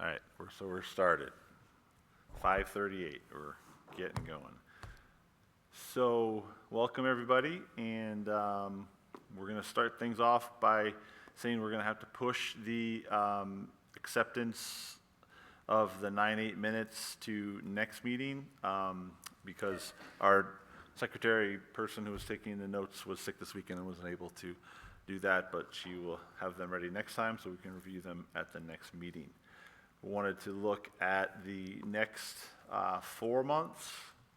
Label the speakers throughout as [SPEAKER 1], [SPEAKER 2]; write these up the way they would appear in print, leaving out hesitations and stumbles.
[SPEAKER 1] All right, we're started. 5:38, we're getting going. So, welcome everybody, and we're going to start things off by saying we're going to have to push the acceptance of the 9-8 minutes to next meeting because our secretary person who was taking the notes was sick this weekend and wasn't able to do that, but she will have them ready next time so we can review them at the next meeting. We wanted to look at the next 4 months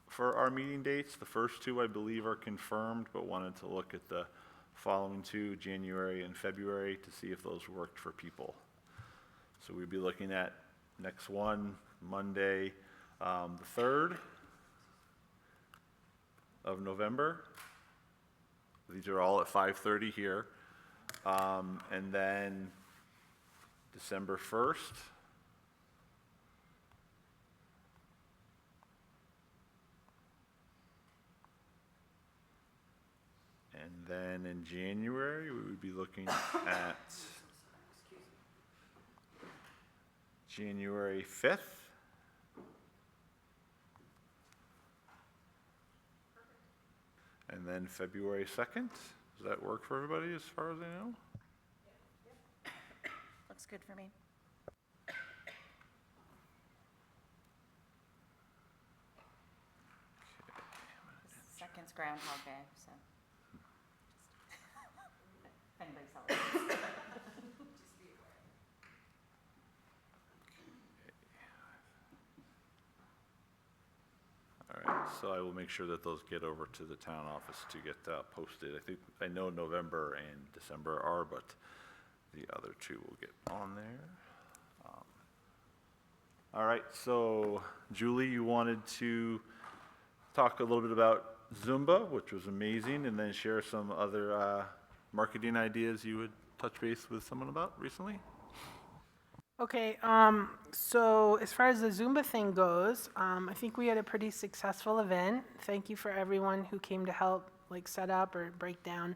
[SPEAKER 1] for our meeting dates. The first two, I believe, are confirmed, but wanted to look at the following two, January and February, to see if those worked for people. So we'd be looking at next one, Monday, the 3rd of November. These are all at 5:30 here. And then December 1st. And then in January, we would be looking at January 5th. And then February 2nd. Does that work for everybody as far as I know?
[SPEAKER 2] Looks good for me. Second's Groundhog Day, so. If anybody celebrates.
[SPEAKER 1] All right, so I will make sure that those get over to the town office to get posted. I know November and December are, but the other two will get on there. All right, so Julie, you wanted to talk a little bit about Zumba, which was amazing, and then share some other marketing ideas you would touch base with someone about recently.
[SPEAKER 3] Okay, so as far as the Zumba thing goes, I think we had a pretty successful event. Thank you for everyone who came to help, like, set up or break down.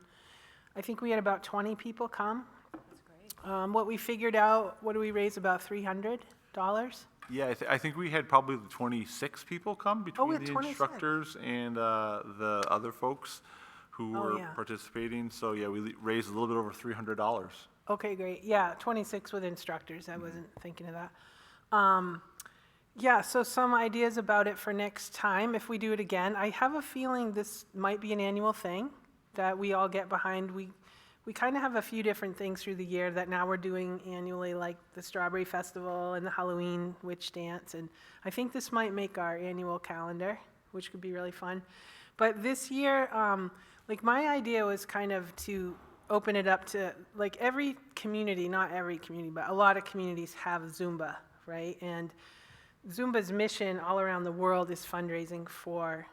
[SPEAKER 3] I think we had about 20 people come.
[SPEAKER 2] That's great.
[SPEAKER 3] What we figured out, what do we raise, about $300?
[SPEAKER 1] Yeah, I think we had probably 26 people come between
[SPEAKER 3] we had
[SPEAKER 1] the
[SPEAKER 3] 26.
[SPEAKER 1] instructors and the other folks who were
[SPEAKER 3] yeah.
[SPEAKER 1] participating. So yeah, we raised a little bit over $300.
[SPEAKER 3] Okay, great. Yeah, 26 with instructors. I wasn't thinking of that. Yeah, so some ideas about it for next time, if we do it again. I have a feeling this might be an annual thing that we all get behind. We kind of have a few different things through the year that now we're doing annually, like the Strawberry Festival and the Halloween Witch Dance. And I think this might make our annual calendar, which could be really fun. But this year, like, my idea was kind of to open it up to, like, every community, not every community, but a lot of communities have Zumba, right? And Zumba's mission all around the world is fundraising for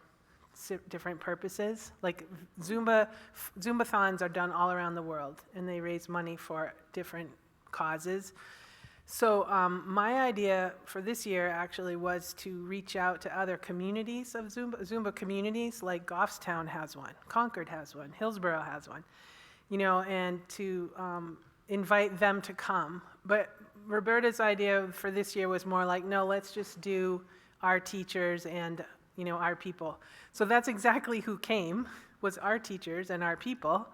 [SPEAKER 3] different purposes. Like, Zumbathons are done all around the world, and they raise money for different causes. So my idea for this year actually was to reach out to other communities of Zumba communities, like Goffstown has one, Concord has one, Hillsborough has one, you know, and to invite them to come. But Roberta's idea for this year was more like, no, let's just do our teachers and, you know, our people. So that's exactly who came, was our teachers and our people.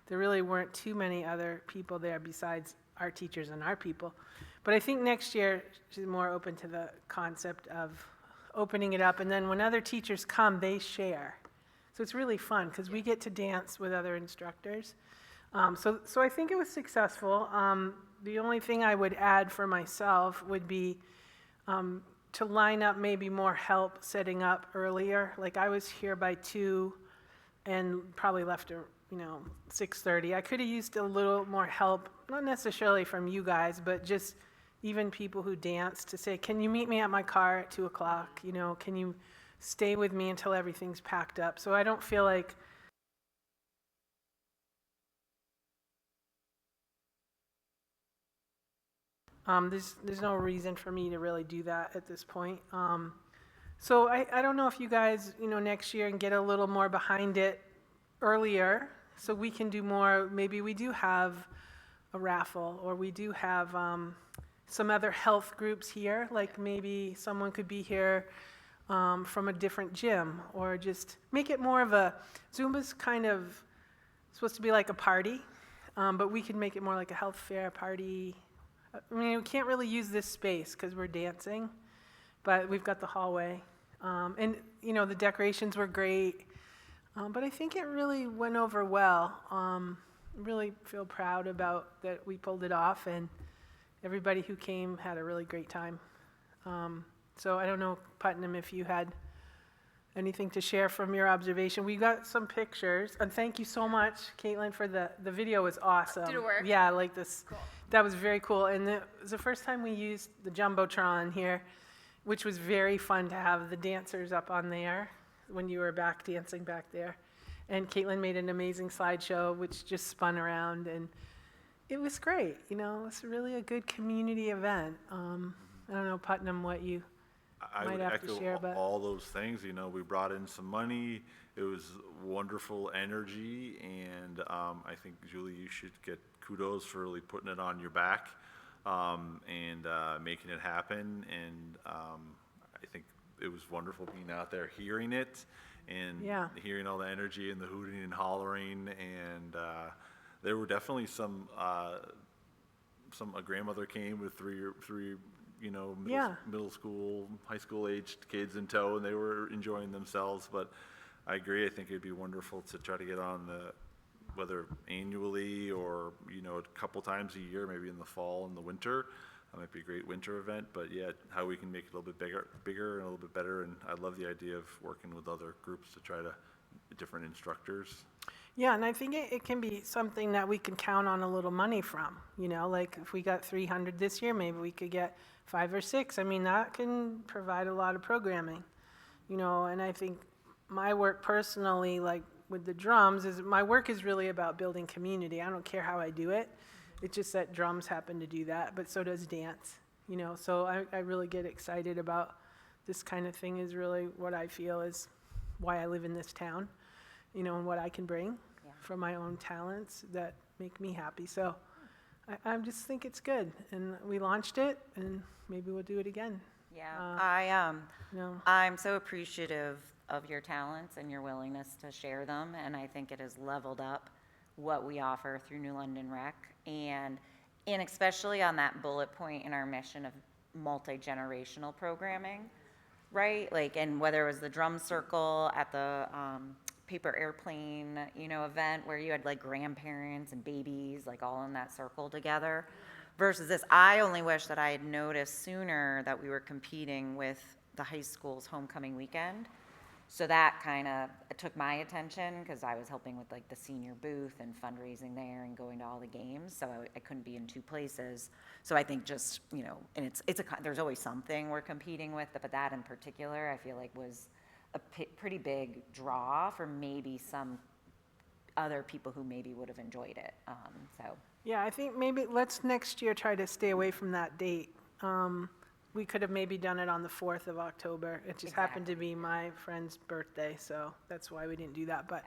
[SPEAKER 3] There really weren't too many other people there besides our teachers and our people. But I think next year she's more open to the concept of opening it up, and then when other teachers come, they share. So it's really fun because we get to dance with other instructors. So I think it was successful. The only thing I would add for myself would be to line up maybe more help setting up earlier. Like, I was here by 2 and probably left at 6:30. I could have used a little more help, not necessarily from you guys, but just even people who dance, to say, can you meet me at my car at 2 o'clock? You know, can you stay with me until everything's packed up? So I don't feel like there's no reason for me to really do that at this point. So I don't know if you guys, next year, and get a little more behind it earlier so we can do more. Maybe we do have a raffle, or we do have some other health groups here, like maybe someone could be here from a different gym, or just make it more of a, Zumba's kind of supposed to be like a party, but we could make it more like a health fair party. I mean, we can't really use this space because we're dancing, but we've got the hallway. And, you know, the decorations were great, but I think it really went over well. Really feel proud about that we pulled it off, and everybody who came had a really great time. So I don't know, Putnam, if you had anything to share from your observation. We got some pictures, and thank you so much, Caitlin, for the video was awesome.
[SPEAKER 2] Did it work?
[SPEAKER 3] Yeah, like this.
[SPEAKER 2] Cool.
[SPEAKER 3] That was very cool, and it was the first time we used the Jumbotron here, which was very fun to have the dancers up on there when you were back dancing back there. And Caitlin made an amazing slideshow, which just spun around, and it was great. You know, it was really a good community event. I don't know, Putnam, what you
[SPEAKER 1] I
[SPEAKER 3] might
[SPEAKER 1] would
[SPEAKER 3] have to
[SPEAKER 1] echo
[SPEAKER 3] share, but
[SPEAKER 1] all those things. You know, we brought in some money. It was wonderful energy, and I think, Julie, you should get kudos for really putting it on your back and making it happen. And I think it was wonderful being out there hearing it and
[SPEAKER 3] Yeah.
[SPEAKER 1] hearing all the energy and the hooting and hollering. And there were definitely some. A grandmother came with three you know,
[SPEAKER 3] Yeah.
[SPEAKER 1] middle school, high school aged kids in tow, and they were enjoying themselves. But I agree, I think it'd be wonderful to try to get on whether annually or, you know, a couple times a year, maybe in the fall and the winter. That might be a great winter event, but yeah, how we can make it a little bit bigger and a little bit better. And I love the idea of working with other groups to try to, different instructors.
[SPEAKER 3] yeah, and I think it can be something that we can count on a little money from. You know, like if we got 300 this year, maybe we could get 5 or 6. I mean, that can provide a lot of programming. You know, and I think my work personally, like with the drums, is my work is really about building community. I don't care how I do it. It's just that drums happen to do that, but so does dance. You know, so I really get excited about this kind of thing. Is really what I feel is why I live in this town. You know, and what I can bring from my own talents that make me happy. So I just think it's good. And we launched it, and maybe we'll do it again.
[SPEAKER 2] Yeah,
[SPEAKER 3] No.
[SPEAKER 2] I'm so appreciative of your talents and your willingness to share them, and I think it has leveled up what we offer through New London Rec, and especially on that bullet point in our mission of multi-generational programming, right? Like, and whether it was the drum circle at the paper airplane, you know, event where you had like grandparents and babies like all in that circle together, versus this. I only wish that I had noticed sooner that we were competing with the high school's homecoming weekend. So that kind of took my attention because I was helping with like the senior booth and fundraising there and going to all the games. So I couldn't be in 2 places. So I think just, you know, and there's always something we're competing with, but that in particular I feel like was a pretty big draw for maybe some other people who maybe would have enjoyed it. So
[SPEAKER 3] Yeah, I think maybe let's next year try to stay away from that date. We could have maybe done it on the 4th of October. It just happened to be my friend's birthday, so that's why we didn't do that. But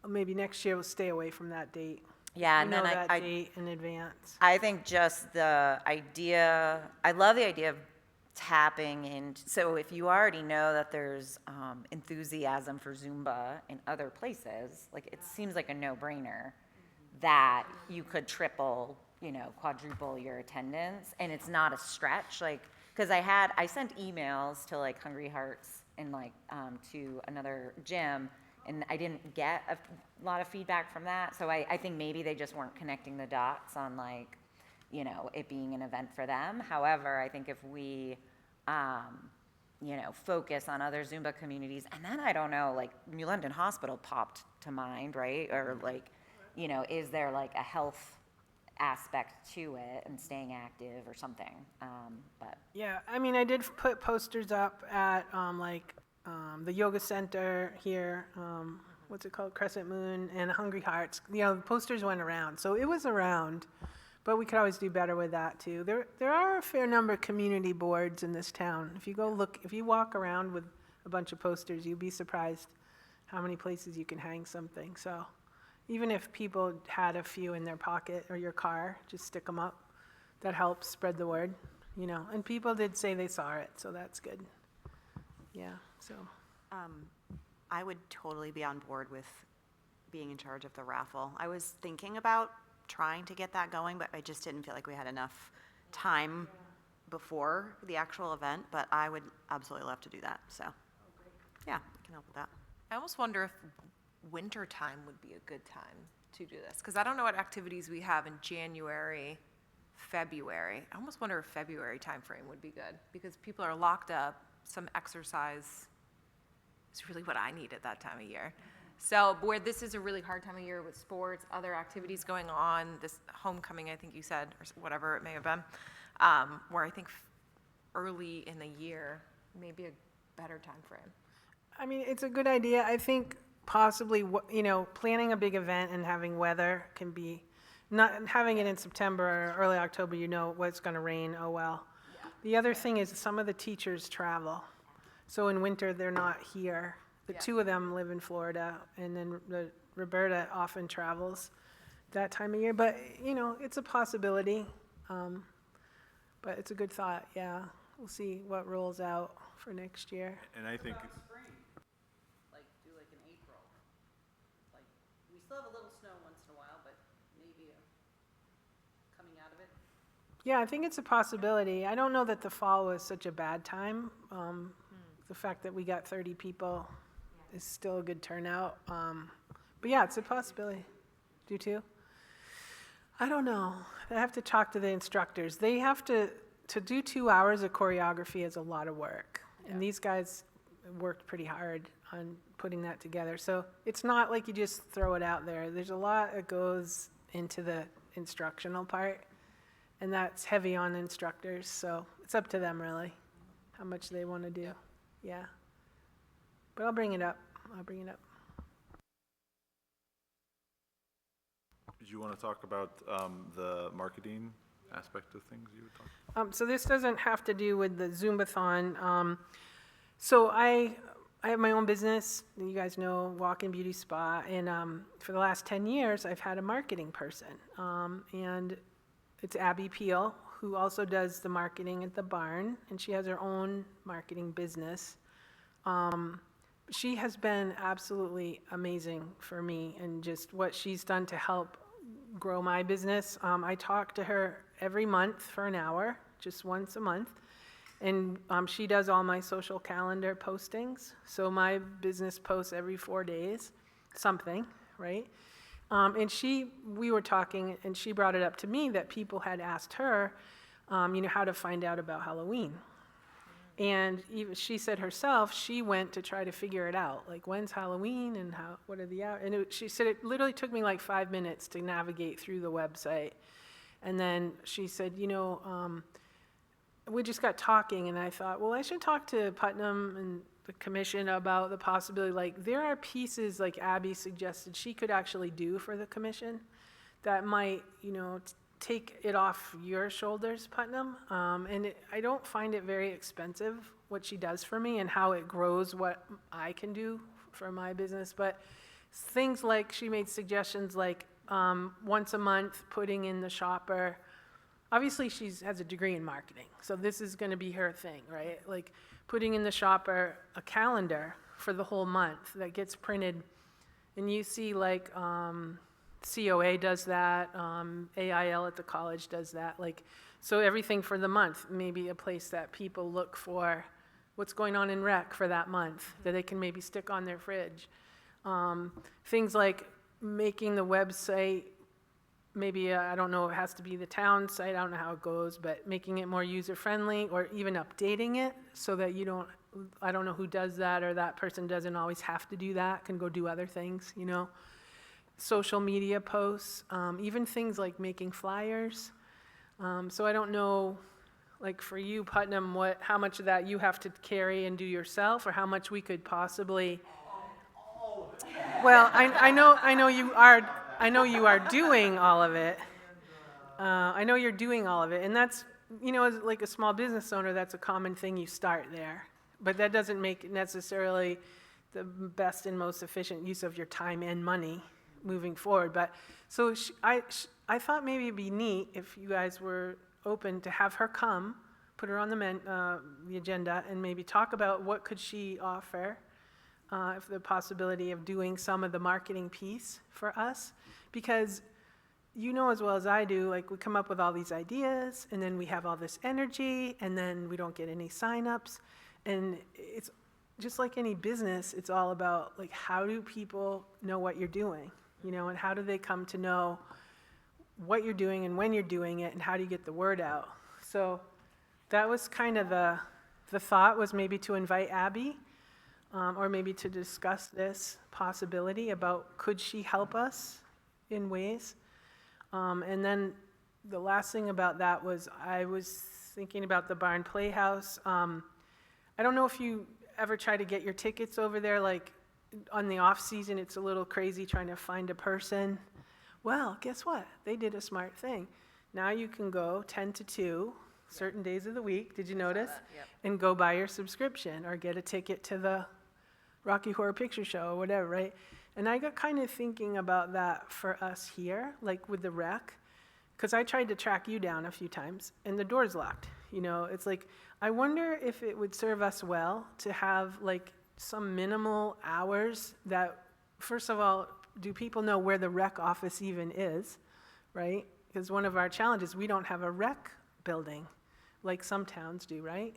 [SPEAKER 3] maybe next year we'll stay away from that date.
[SPEAKER 2] yeah,
[SPEAKER 3] We
[SPEAKER 2] and
[SPEAKER 3] know
[SPEAKER 2] then
[SPEAKER 3] that
[SPEAKER 2] I
[SPEAKER 3] date in advance.
[SPEAKER 2] I think just the idea, I love the idea of tapping in. So if you already know that there's enthusiasm for Zumba in other places, like it seems like a no-brainer that you could triple, you know, quadruple your attendance, and it's not a stretch. Like, because I sent emails to like Hungry Hearts and like to another gym, and I didn't get a lot of feedback from that. So I think maybe they just weren't connecting the dots on like, you know, it being an event for them. However, I think if we, you know, focus on other Zumba communities, and then I don't know, like New London Hospital popped to mind, right? Or like, you know, is there like a health aspect to it and staying active or something? But
[SPEAKER 3] Yeah, I mean, I did put posters up at the yoga center here, what's it called, Crescent Moon, and Hungry Hearts. You know, the posters went around, so it was around, but we could always do better with that too. There are a fair number of community boards in this town. If you walk around with a bunch of posters, you'd be surprised how many places you can hang something. So even if people had a few in their pocket or your car, just stick them up. that helps spread the word, you know, and people did say they saw it, so that's good. Yeah, so,
[SPEAKER 4] I would totally be on board with being in charge of the raffle. I was thinking about trying to get that going, but I just didn't feel like we had enough time before the actual event, but I would absolutely love to do that, so. Yeah, I can help with that.
[SPEAKER 5] I almost wonder if winter time would be a good time to do this, because I don't know what activities we have in January, February. I almost wonder if February timeframe would be good, because people are locked up, some exercise is really what I need at that time of year. So where this is a really hard time of year with sports, other activities going on, this homecoming, I think you said, or whatever it may have been, where I think early in the year may be a better time frame.
[SPEAKER 3] I mean, it's a good idea. I think possibly, you know, planning a big event and having weather can be, not having it in September or early October, you know what's going to rain, oh well. The other thing is some of the teachers travel. So in winter, they're not here. The two of them live in Florida, and then Roberta often travels that time of year. But, you know, it's a possibility. But it's a good thought, yeah. We'll see what rolls out for next year.
[SPEAKER 1] And I think,
[SPEAKER 6] Spring, like do like in April. Like, we still have a little snow once in a while, but maybe coming out of it.
[SPEAKER 3] Yeah, I think it's a possibility. I don't know that the fall was such a bad time. The fact that we got 30 people is still a good turnout. But yeah, it's a possibility. Do you too? I don't know. I have to talk to the instructors. They have to do 2 hours of choreography is a lot of work. And these guys worked pretty hard on putting that together. So it's not like you just throw it out there. There's a lot that goes into the instructional part, and that's heavy on instructors. So it's up to them really, how much they want to do. Yeah. But I'll bring it up.
[SPEAKER 1] did you want to talk about the marketing aspect of things you would talk?
[SPEAKER 3] So this doesn't have to do with the Zumbathon. So I have my own business, you guys know, Walk-In Beauty Spa, and for the last 10 years, I've had a marketing person. And it's Abby Peel, who also does the marketing at the barn, and she has her own marketing business. She has been absolutely amazing for me, and just what she's done to help grow my business. I talk to her every month for an hour, just once a month, and she does all my social calendar postings. So my business posts every 4 days, something, right? And we were talking, and she brought it up to me that people had asked her, how to find out about Halloween. And even she said herself, she went to try to figure it out, like when's Halloween and what are the hours? And she said it literally took me like 5 minutes to navigate through the website. And then she said, we just got talking, and I thought, well, I should talk to Putnam and the commission about the possibility, like there are pieces like Abby suggested she could actually do for the commission that might, take it off your shoulders, Putnam. I don't find it very expensive, what she does for me and how it grows what I can do for my business. But things like she made suggestions like once a month putting in the shopper. Obviously, she has a degree in marketing, so this is going to be her thing, right? Like putting in the shopper a calendar for the whole month that gets printed. And you see like COA does that, AIL at the college does that. So everything for the month, maybe a place that people look for what's going on in rec for that month that they can maybe stick on their fridge. Things like making the website, maybe, I don't know, it has to be the town site, I don't know how it goes, but making it more user-friendly or even updating it so that I don't know who does that, or that person doesn't always have to do that, can go do other things, Social media posts, even things like making flyers. So I don't know, like for you, Putnam, how much of that you have to carry and do yourself, or how much we could possibly. Well, I know you are doing all of it. I know you're doing all of it, and that's as like a small business owner, that's a common thing. You start there, but that doesn't make it necessarily the best and most efficient use of your time and money moving forward. But so I thought maybe it'd be neat if you guys were open to have her come, put her on the agenda, and maybe talk about what could she offer, if the possibility of doing some of the marketing piece for us. Because you know as well as I do, like we come up with all these ideas, and then we have all this energy, and then we don't get any signups. And it's just like any business, it's all about like how do people know what you're doing, and how do they come to know what you're doing and when you're doing it, and how do you get the word out. So that was kind of the thought, was maybe to invite Abby, or maybe to discuss this possibility about could she help us in ways. And then the last thing about that was I was thinking about the Barn Playhouse. I don't know if you ever try to get your tickets over there, like on the off season, it's a little crazy trying to find a person. Well, guess what? They did a smart thing. Now you can go 10 to 2, certain days of the week, did you notice? And go buy your subscription or get a ticket to the Rocky Horror Picture Show or whatever, right? And I got kind of thinking about that for us here, like with the rec, because I tried to track you down a few times and the door's locked. It's like, I wonder if it would serve us well to have like some minimal hours that, first of all, do people know where the rec office even is, right? Because one of our challenges, we don't have a rec building like some towns do, right?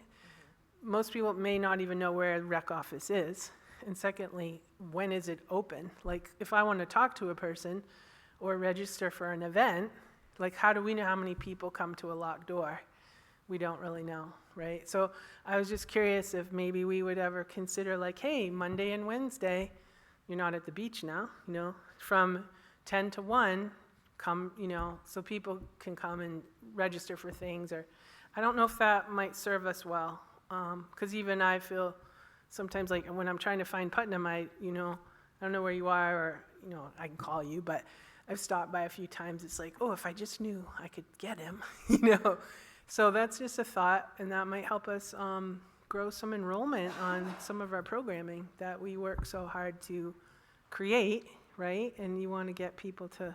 [SPEAKER 3] Most people may not even know where the rec office is. And secondly, when is it open? Like if I want to talk to a person or register for an event, like how do we know how many people come to a locked door? We don't really know, right? So I was just curious if maybe we would ever consider like, hey, Monday and Wednesday, you're not at the beach now, from 10 to 1, come, so people can come and register for things. Or I don't know if that might serve us well, because even I feel sometimes like when I'm trying to find Putnam, I don't know where you are, or, I can call you, but I've stopped by a few times. It's like, oh, if I just knew I could get him, So that's just a thought, and that might help us grow some enrollment on some of our programming that we work so hard to create, right? And you want to get people to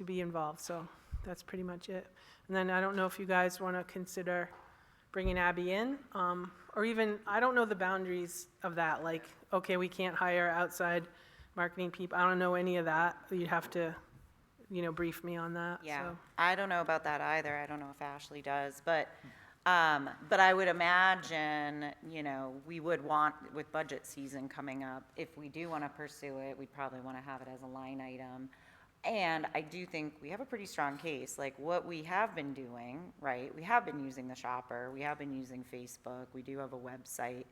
[SPEAKER 3] be involved. So that's pretty much it. And then I don't know if you guys want to consider bringing Abby in, or even, I don't know the boundaries of that. Like, okay, we can't hire outside marketing people. I don't know any of that. You'd have to brief me on that.
[SPEAKER 2] Yeah,
[SPEAKER 3] So.
[SPEAKER 2] I don't know about that either. I don't know if Ashley does, but I would imagine, we would want, with budget season coming up, if we do want to pursue it, we'd probably want to have it as a line item. And I do think we have a pretty strong case, like what we have been doing, right? We have been using the shopper, we have been using Facebook, we do have a website,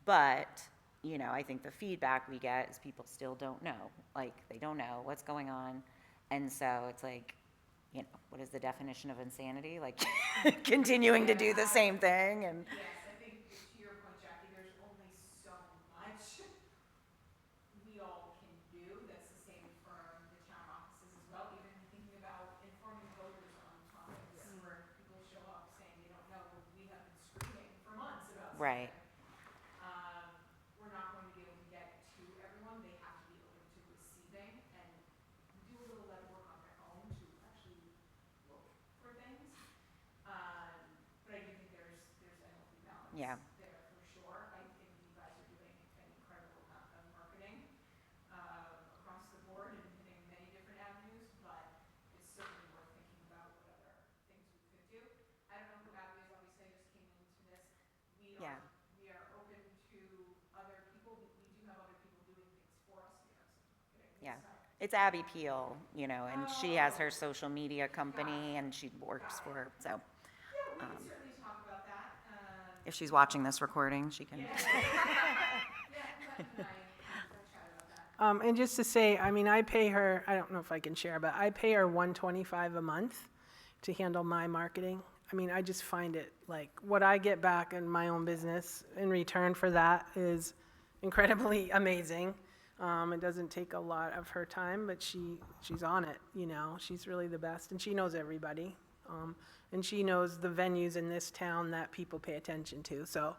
[SPEAKER 2] but, I think the feedback we get is people still don't know, like, they don't know what's going on. And so it's like, what is the definition of insanity? Like continuing to do the same thing and.
[SPEAKER 7] Yes, I think to your point, Jackie, there's only so much we all can do. That's the same for the town offices as well. Even thinking about informing voters on topics where people show up saying they don't know. We have been screaming for months about something.
[SPEAKER 2] Right.
[SPEAKER 7] We're not going to be able to get to everyone. They have to be open to receiving and do a little legwork on their own to actually look for things. But I do think there's a healthy balance
[SPEAKER 2] Yeah.
[SPEAKER 7] there for sure. I think you guys are doing an incredible amount of marketing across the board and hitting many different avenues, but it's certainly worth thinking about what other things we could do. I don't know who Abby is, obviously I just came into this. We
[SPEAKER 2] Yeah.
[SPEAKER 7] are open to other people. We do have other people doing things for us. We have some marketing.
[SPEAKER 2] Yeah.
[SPEAKER 7] So
[SPEAKER 2] It's Abby Peel, and she has her social media company and she works for her, so.
[SPEAKER 7] yeah, we can certainly talk about that.
[SPEAKER 2] If she's watching this recording, she can.
[SPEAKER 7] Yeah, Beth and I chatted about that.
[SPEAKER 3] And just to say, I pay her, I don't know if I can share, but I pay her $125 a month to handle my marketing. I just find it like what I get back in my own business in return for that is incredibly amazing. It doesn't take a lot of her time, but she's on it, she's really the best, and she knows everybody. And she knows the venues in this town that people pay attention to. So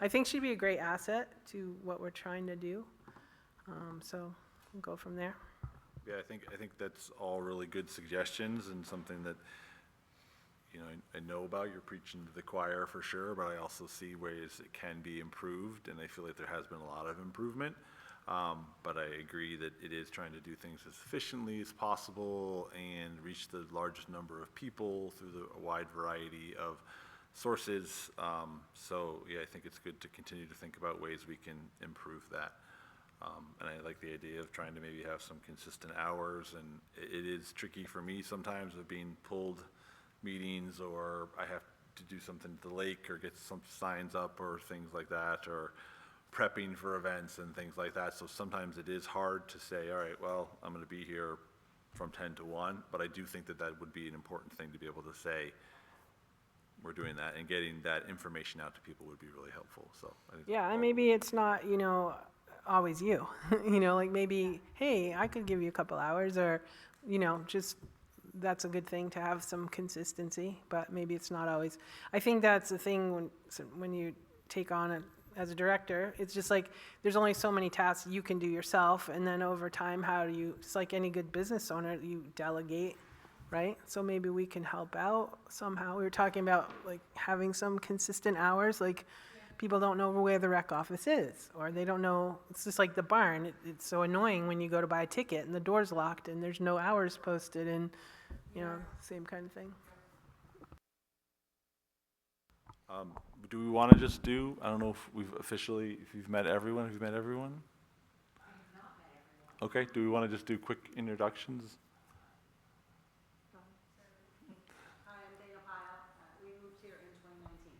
[SPEAKER 3] I think she'd be a great asset to what we're trying to do. So we'll go from there.
[SPEAKER 1] Yeah, I think that's all really good suggestions and something that, you know, I know about you're preaching to the choir for sure, but I also see ways it can be improved, and I feel like there has been a lot of improvement. But I agree that it is trying to do things as efficiently as possible and reach the largest number of people through a wide variety of sources. So yeah, I think it's good to continue to think about ways we can improve that. And I like the idea of trying to maybe have some consistent hours, and it is tricky for me sometimes of being pulled meetings, or I have to do something at the lake or get some signs up or things like that, or prepping for events and things like that. So sometimes it is hard to say, all right, well, I'm going to be here from 10 to 1, but I do think that that would be an important thing to be able to say, we're doing that, and getting that information out to people would be really helpful. So I think
[SPEAKER 3] Yeah, and maybe it's not, you know, always you, you know, like maybe, hey, I could give you a couple hours, or, you know, just, that's a good thing to have some consistency, but maybe it's not always. I think that's the thing when you take on it as a director, it's just like, there's only so many tasks you can do yourself, and then over time, how do you, it's like any good business owner, you delegate, right? So maybe we can help out somehow. We were talking about like having some consistent hours, like people don't know where the rec office is, or they don't know, it's just like the barn. It's so annoying when you go to buy a ticket and the door's locked and there's no hours posted, and, you know, same kind of thing.
[SPEAKER 1] do we want to just do, I don't know if if you've met everyone, have you met everyone? I have not met everyone. Okay, do we want to just do quick introductions?
[SPEAKER 6] Hi, I'm Dana Pyle. We moved here in 2019.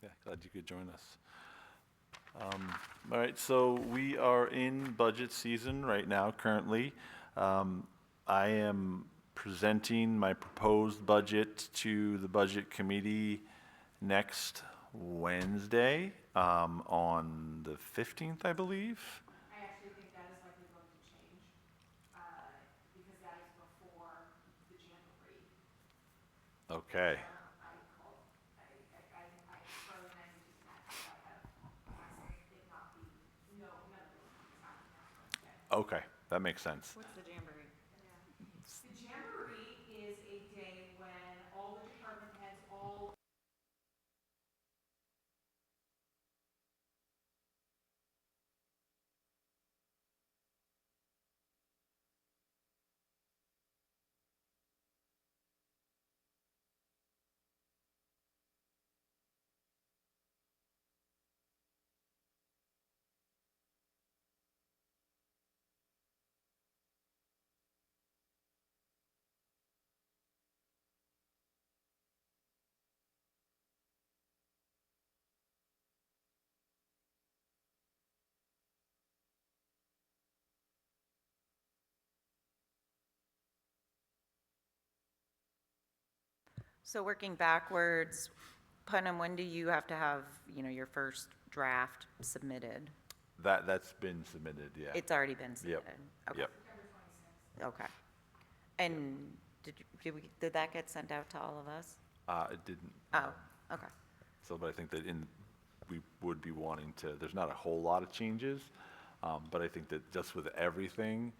[SPEAKER 1] Yeah, glad you could join us. All right, so we are in budget season right now currently. I am presenting my proposed budget to the budget committee next Wednesday, on the 15th, I believe.
[SPEAKER 7] I actually think that is likely going to change.
[SPEAKER 1] Okay.
[SPEAKER 7] I called, Charlie and I were just matched up, have asked if not be, no, none of those things happen next Wednesday.
[SPEAKER 1] Okay, that makes sense.
[SPEAKER 2] What's the jamboree?
[SPEAKER 7] The Jamboree is a day when all the department heads all
[SPEAKER 2] So working backwards, Putnam, when do you have to have, your first draft submitted?
[SPEAKER 1] That's been submitted, yeah.
[SPEAKER 2] It's already been submitted? Okay.
[SPEAKER 1] Yep.
[SPEAKER 2] Okay. And did that get sent out to all of us?
[SPEAKER 1] It didn't.
[SPEAKER 2] Oh, okay.
[SPEAKER 1] So, but I think that we would be wanting to, there's not a whole lot of changes, but I think that just with everything,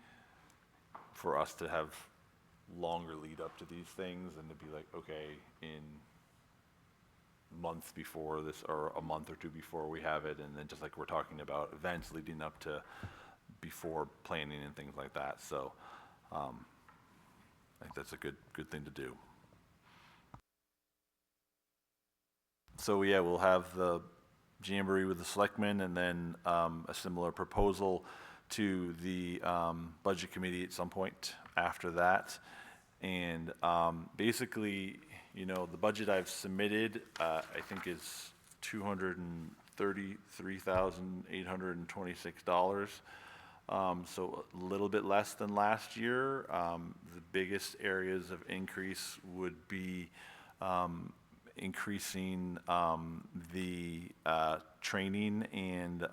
[SPEAKER 1] for us to have longer lead up to these things and to be like, okay, in months before this, or a month or two before we have it, and then just like we're talking about events leading up to before planning and things like that. So, I think that's a good thing to do. So yeah, we'll have the Jamboree with the selectmen, and then a similar proposal to the budget committee at some point after that. And basically, the budget I've submitted, I think is $233,826. So a little bit less than last year. The biggest areas of increase would be increasing the training, and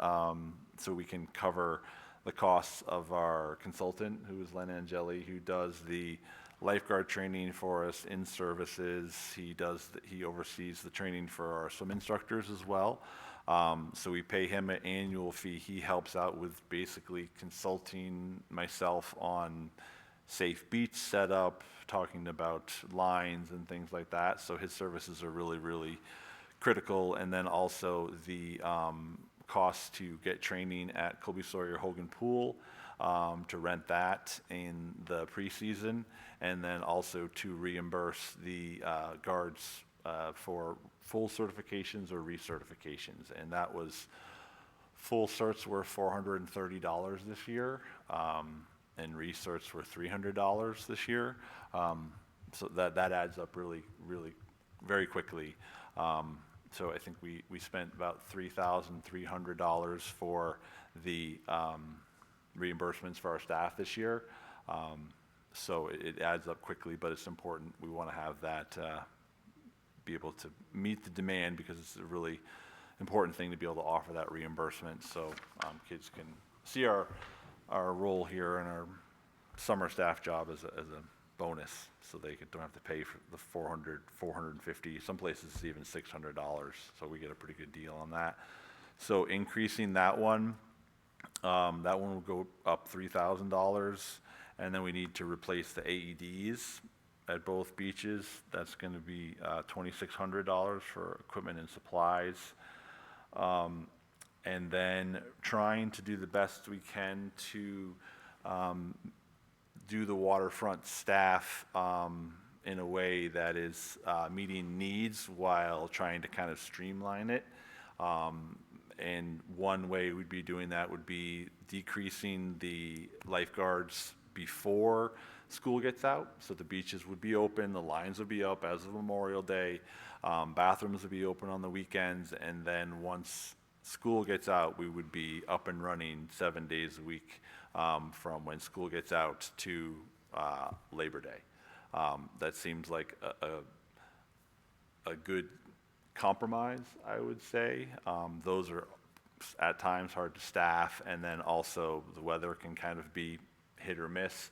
[SPEAKER 1] so we can cover the costs of our consultant, who is Len Angeli, who does the lifeguard training for us in services. He oversees the training for our swim instructors as well. So we pay him an annual fee. He helps out with basically consulting myself on safe beach setup, talking about lines and things like that. So his services are really, really critical. And then also the cost to get training at Colby Sawyer Hogan Pool, to rent that in the preseason, and then also to reimburse the guards for full certifications or recertifications. And that was, full certs were $430 this year, and recerts were $300 this year. So that adds up really, really very quickly. So I think we spent about $3,300 for the reimbursements for our staff this year. So it adds up quickly, but it's important. We want to have that be able to meet the demand, because it's a really important thing to be able to offer that reimbursement, so kids can see our role here and our summer staff job as a bonus, so they don't have to pay for the $400, $450, some places it's even $600, so we get a pretty good deal on that. So increasing that one will go up $3,000, and then we need to replace the AEDs at both beaches. That's going to be $2,600 for equipment and supplies. And then trying to do the best we can to do the waterfront staff in a way that is meeting needs while trying to kind of streamline it. And one way we'd be doing that would be decreasing the lifeguards before school gets out, so the beaches would be open, the lines would be up as of Memorial Day, bathrooms would be open on the weekends, and then once school gets out, we would be up and running 7 days a week from when school gets out to Labor Day. That seems like a good compromise, I would say. Those are at times hard to staff, and then also the weather can kind of be hit or miss.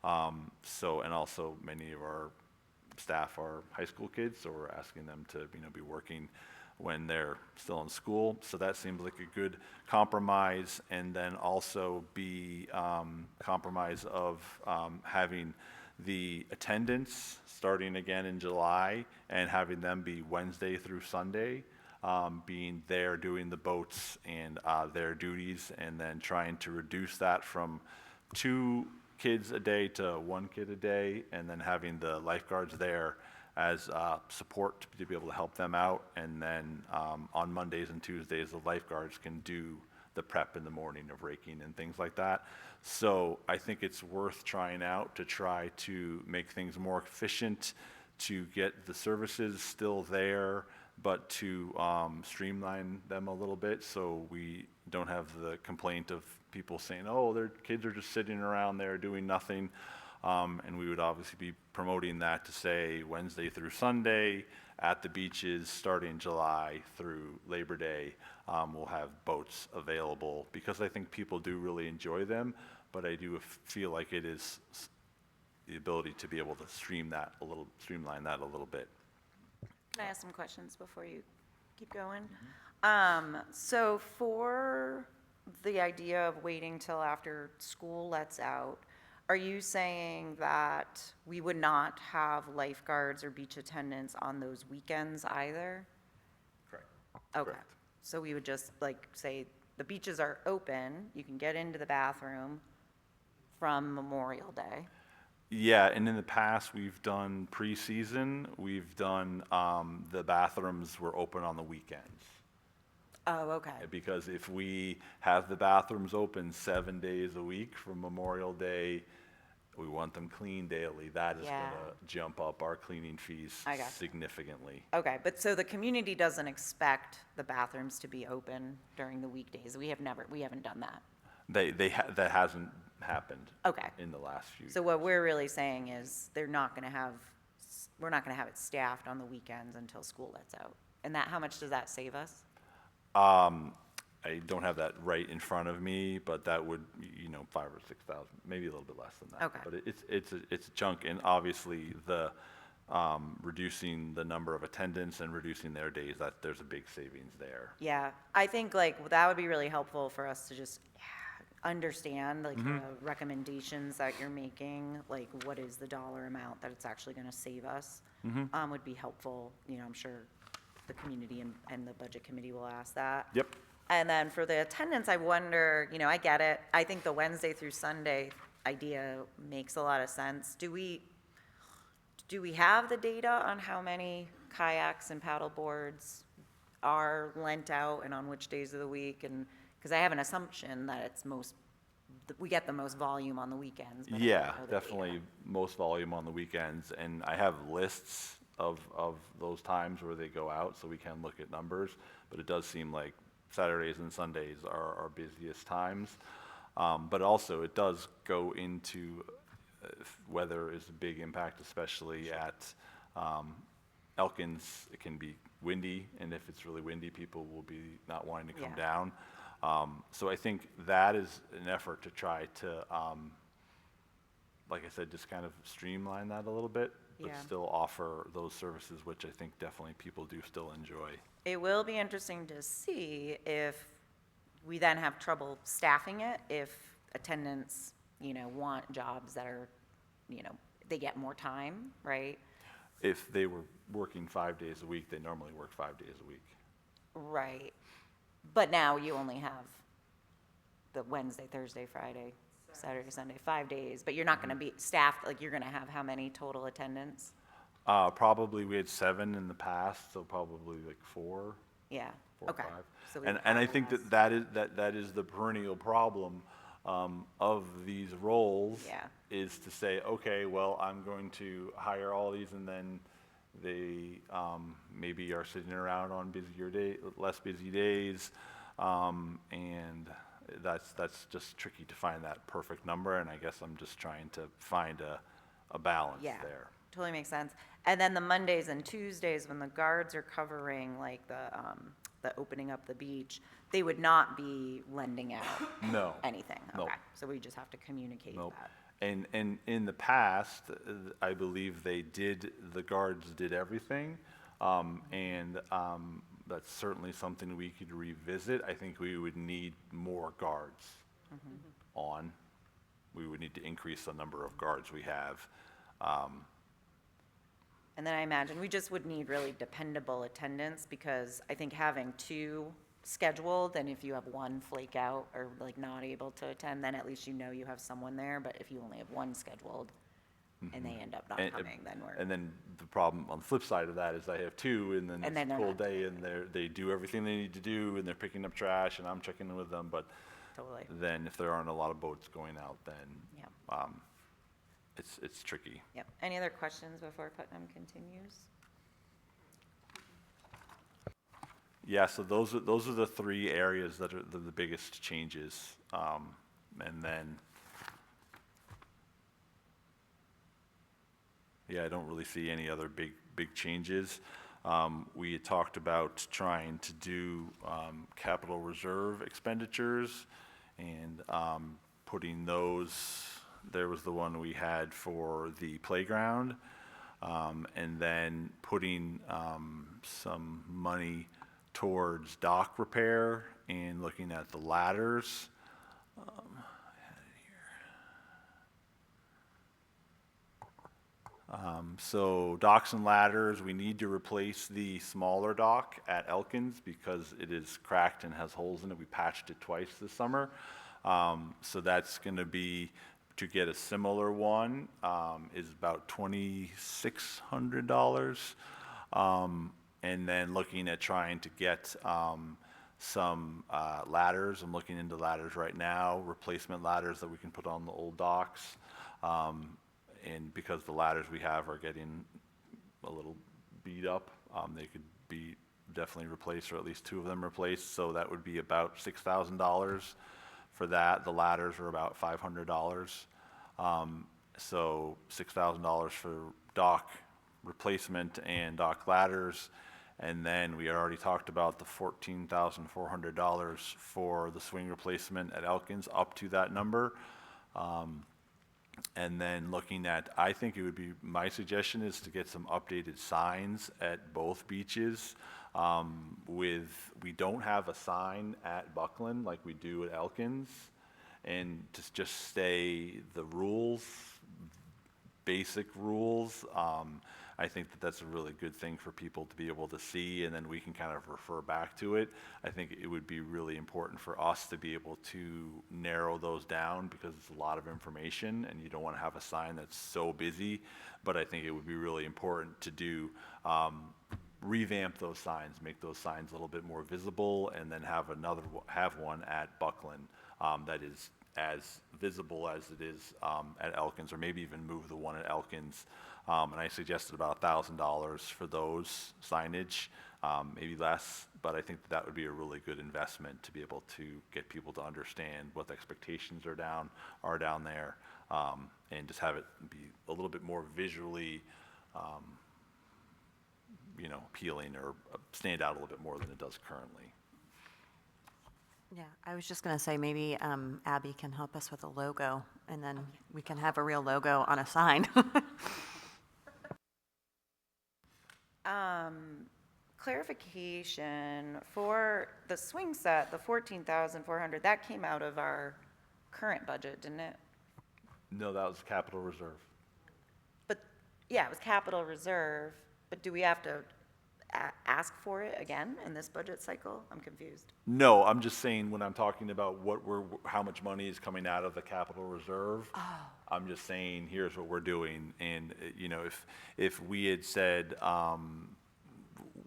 [SPEAKER 1] And also many of our staff are high school kids, so we're asking them to, be working when they're still in school. So that seems like a good compromise, and then also be compromise of having the attendance starting again in July and having them be Wednesday through Sunday, being there doing the boats and their duties, and then trying to reduce that from 2 kids a day to 1 kid a day, and then having the lifeguards there as support to be able to help them out. And then on Mondays and Tuesdays, the lifeguards can do the prep in the morning of raking and things like that. So I think it's worth trying out to try to make things more efficient, to get the services still there, but to streamline them a little bit so we don't have the complaint of people saying, oh, their kids are just sitting around there doing nothing. And we would obviously be promoting that to say Wednesday through Sunday at the beaches, starting July through Labor Day, we'll have boats available, because I think people do really enjoy them, but I do feel like it is the ability to be able to streamline that a little bit.
[SPEAKER 2] Can I ask some questions before you keep going? So for the idea of waiting till after school lets out, are you saying that we would not have lifeguards or beach attendants on those weekends either?
[SPEAKER 1] Correct.
[SPEAKER 2] Okay,
[SPEAKER 1] Correct.
[SPEAKER 2] so we would just say the beaches are open, you can get into the bathroom from Memorial Day.
[SPEAKER 1] Yeah, and in the past, we've done preseason, we've done, the bathrooms were open on the weekends.
[SPEAKER 2] Oh, okay.
[SPEAKER 1] Because if we have the bathrooms open 7 days a week from Memorial Day, we want them clean daily. That is
[SPEAKER 2] Yeah.
[SPEAKER 1] gonna jump up our cleaning fees
[SPEAKER 2] I gotcha.
[SPEAKER 1] significantly.
[SPEAKER 2] Okay, but so the community doesn't expect the bathrooms to be open during the weekdays? We haven't done that.
[SPEAKER 1] That hasn't happened
[SPEAKER 2] Okay.
[SPEAKER 1] in the last few.
[SPEAKER 2] So what we're really saying is we're not gonna have it staffed on the weekends until school lets out. And how much does that save us?
[SPEAKER 1] I don't have that right in front of me, but that would, 5,000 or 6,000, maybe a little bit less than that.
[SPEAKER 2] Okay.
[SPEAKER 1] But it's a chunk, and obviously the reducing the number of attendants and reducing their days, that there's a big savings there.
[SPEAKER 2] Yeah, I think that would be really helpful for us to just understand, the recommendations that you're making, what is the dollar amount that it's actually gonna save us, would be helpful. I'm sure the community and the budget committee will ask that.
[SPEAKER 1] Yep.
[SPEAKER 2] And then for the attendance, I wonder, I get it. I think the Wednesday through Sunday idea makes a lot of sense. Do we have the data on how many kayaks and paddle boards are lent out and on which days of the week? And, because I have an assumption that we get the most volume on the weekends. But I don't
[SPEAKER 1] Yeah,
[SPEAKER 2] know the data.
[SPEAKER 1] definitely most volume on the weekends, and I have lists of those times where they go out, so we can look at numbers, but it does seem like Saturdays and Sundays are our busiest times. But also, it does go into weather is a big impact, especially at Elkins. It can be windy, and if it's really windy, people will be not wanting to come
[SPEAKER 2] Yeah.
[SPEAKER 1] down. So I think that is an effort to try to, like I said, just kind of streamline that a little bit, but
[SPEAKER 2] Yeah.
[SPEAKER 1] still offer those services, which I think definitely people do still enjoy.
[SPEAKER 2] It will be interesting to see if we then have trouble staffing it, if attendants, want jobs that are, they get more time, right?
[SPEAKER 1] If they were working 5 days a week, they normally work 5 days a week.
[SPEAKER 2] Right. But now you only have the Wednesday, Thursday, Friday, Saturday, Sunday, 5 days, but you're not gonna be staffed, you're gonna have how many total attendants?
[SPEAKER 1] Probably we had 7 in the past, so probably like 4.
[SPEAKER 2] Yeah,
[SPEAKER 1] 4 or
[SPEAKER 2] okay.
[SPEAKER 1] 5.
[SPEAKER 2] So we
[SPEAKER 1] And
[SPEAKER 2] have
[SPEAKER 1] I think
[SPEAKER 2] less.
[SPEAKER 1] that is the perennial problem of these roles.
[SPEAKER 2] Yeah.
[SPEAKER 1] Is to say, okay, well, I'm going to hire all these, and then they maybe are sitting around on less busy days, and that's just tricky to find that perfect number. And I guess I'm just trying to find a balance
[SPEAKER 2] Yeah,
[SPEAKER 1] there.
[SPEAKER 2] totally makes sense. And then the Mondays and Tuesdays, when the guards are covering the opening up the beach, they would not be lending out
[SPEAKER 1] No.
[SPEAKER 2] anything?
[SPEAKER 1] Nope.
[SPEAKER 2] Okay, so we just have to communicate
[SPEAKER 1] Nope.
[SPEAKER 2] that.
[SPEAKER 1] And in the past, I believe the guards did everything. That's certainly something we could revisit. I think we would need more guards on. We would need to increase the number of guards we have.
[SPEAKER 2] And then I imagine we just would need really dependable attendance, because I think having two scheduled, and if you have one flake out or like not able to attend, then at least you know you have someone there. But if you only have one scheduled and they end up not coming, then we're.
[SPEAKER 1] And then the problem on the flip side of that is I have two, and then
[SPEAKER 2] And
[SPEAKER 1] it's
[SPEAKER 2] then
[SPEAKER 1] a
[SPEAKER 2] they're
[SPEAKER 1] cold
[SPEAKER 2] not
[SPEAKER 1] day, and they do everything they need to do, and they're picking up trash, and I'm checking in with them, but
[SPEAKER 2] Totally.
[SPEAKER 1] then if there aren't a lot of boats going out, then
[SPEAKER 2] Yep.
[SPEAKER 1] it's tricky.
[SPEAKER 2] Yep. Any other questions before Putnam continues?
[SPEAKER 1] Yeah, so those are the three areas that are the biggest changes. And then, yeah, I don't really see any other big changes. We had talked about trying to do capital reserve expenditures and putting those, there was the one we had for the playground, and then putting some money towards dock repair and looking at the ladders. I had it here. So docks and ladders, we need to replace the smaller dock at Elkins because it is cracked and has holes in it. We patched it twice this summer. So that's going to be, to get a similar one, is about $2,600. And then looking at trying to get some ladders. I'm looking into ladders right now, replacement ladders that we can put on the old docks. And because the ladders we have are getting a little beat up, they could be definitely replaced, or at least two of them replaced. So that would be about $6,000 for that. The ladders are about $500. So $6,000 for dock replacement and dock ladders. And then we had already talked about the $14,400 for the swing replacement at Elkins, up to that number. And then looking at, I think it would be, my suggestion is to get some updated signs at both beaches. We don't have a sign at Buckland like we do at Elkins. And to just stay the rules, basic rules. I think that that's a really good thing for people to be able to see, and then we can kind of refer back to it. I think it would be really important for us to be able to narrow those down, because it's a lot of information and you don't want to have a sign that's so busy. But I think it would be really important to do, revamp those signs, make those signs a little bit more visible, and then have one at Buckland that is as visible as it is at Elkins, or maybe even move the one at Elkins. And I suggested about $1,000 for those signage, maybe less, but I think that would be a really good investment to be able to get people to understand what the expectations are down there, and just have it be a little bit more visually, appealing, or stand out a little bit more than it does currently.
[SPEAKER 4] Yeah, I was just going to say, maybe Abby can help us with a logo, and then we can have a real logo on a sign.
[SPEAKER 2] Clarification, for the swing set, the 14,400, that came out of our current budget, didn't it?
[SPEAKER 1] No, that was capital reserve.
[SPEAKER 2] But, yeah, it was capital reserve, but do we have to ask for it again in this budget cycle? I'm confused.
[SPEAKER 1] No, I'm just saying, when I'm talking about how much money is coming out of the capital reserve, I'm just saying, here's what we're doing. And, if we had said,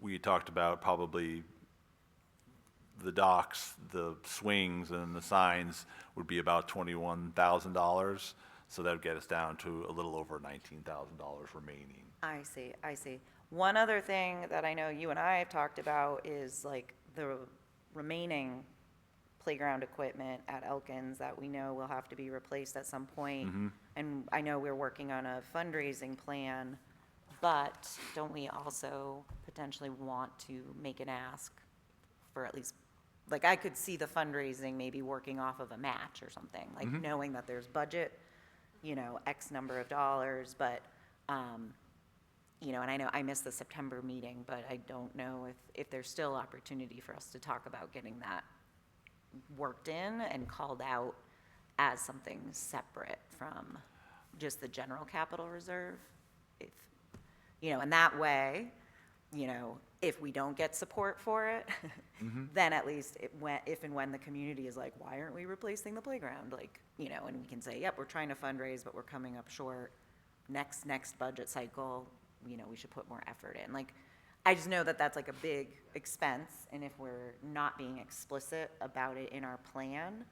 [SPEAKER 1] we had talked about probably the docks, the swings, and the signs would be about $21,000. So that would get us down to a little over $19,000 remaining.
[SPEAKER 2] I see. One other thing that I know you and I have talked about is like the remaining playground equipment at Elkins that we know will have to be replaced at some point. And I know we're working on a fundraising plan, but don't we also potentially want to make an ask for at least, like, I could see the fundraising maybe working off of a match or something, like knowing that there's budget you know, X number of dollars, but, you know, and I know I missed the September meeting, but I don't know if there's still opportunity for us to talk about getting that worked in and called out as something separate from just the general capital reserve. If, you know, and that way, you know, if we don't get support for it, then at least if and when the community is like, why aren't we replacing the playground? Like, you know, and we can say, yep, we're trying to fundraise, but we're coming up short. Next budget cycle, you know, we should put more effort in. Like, I just know that that's like a big expense, and if we're not being explicit about it in our plan,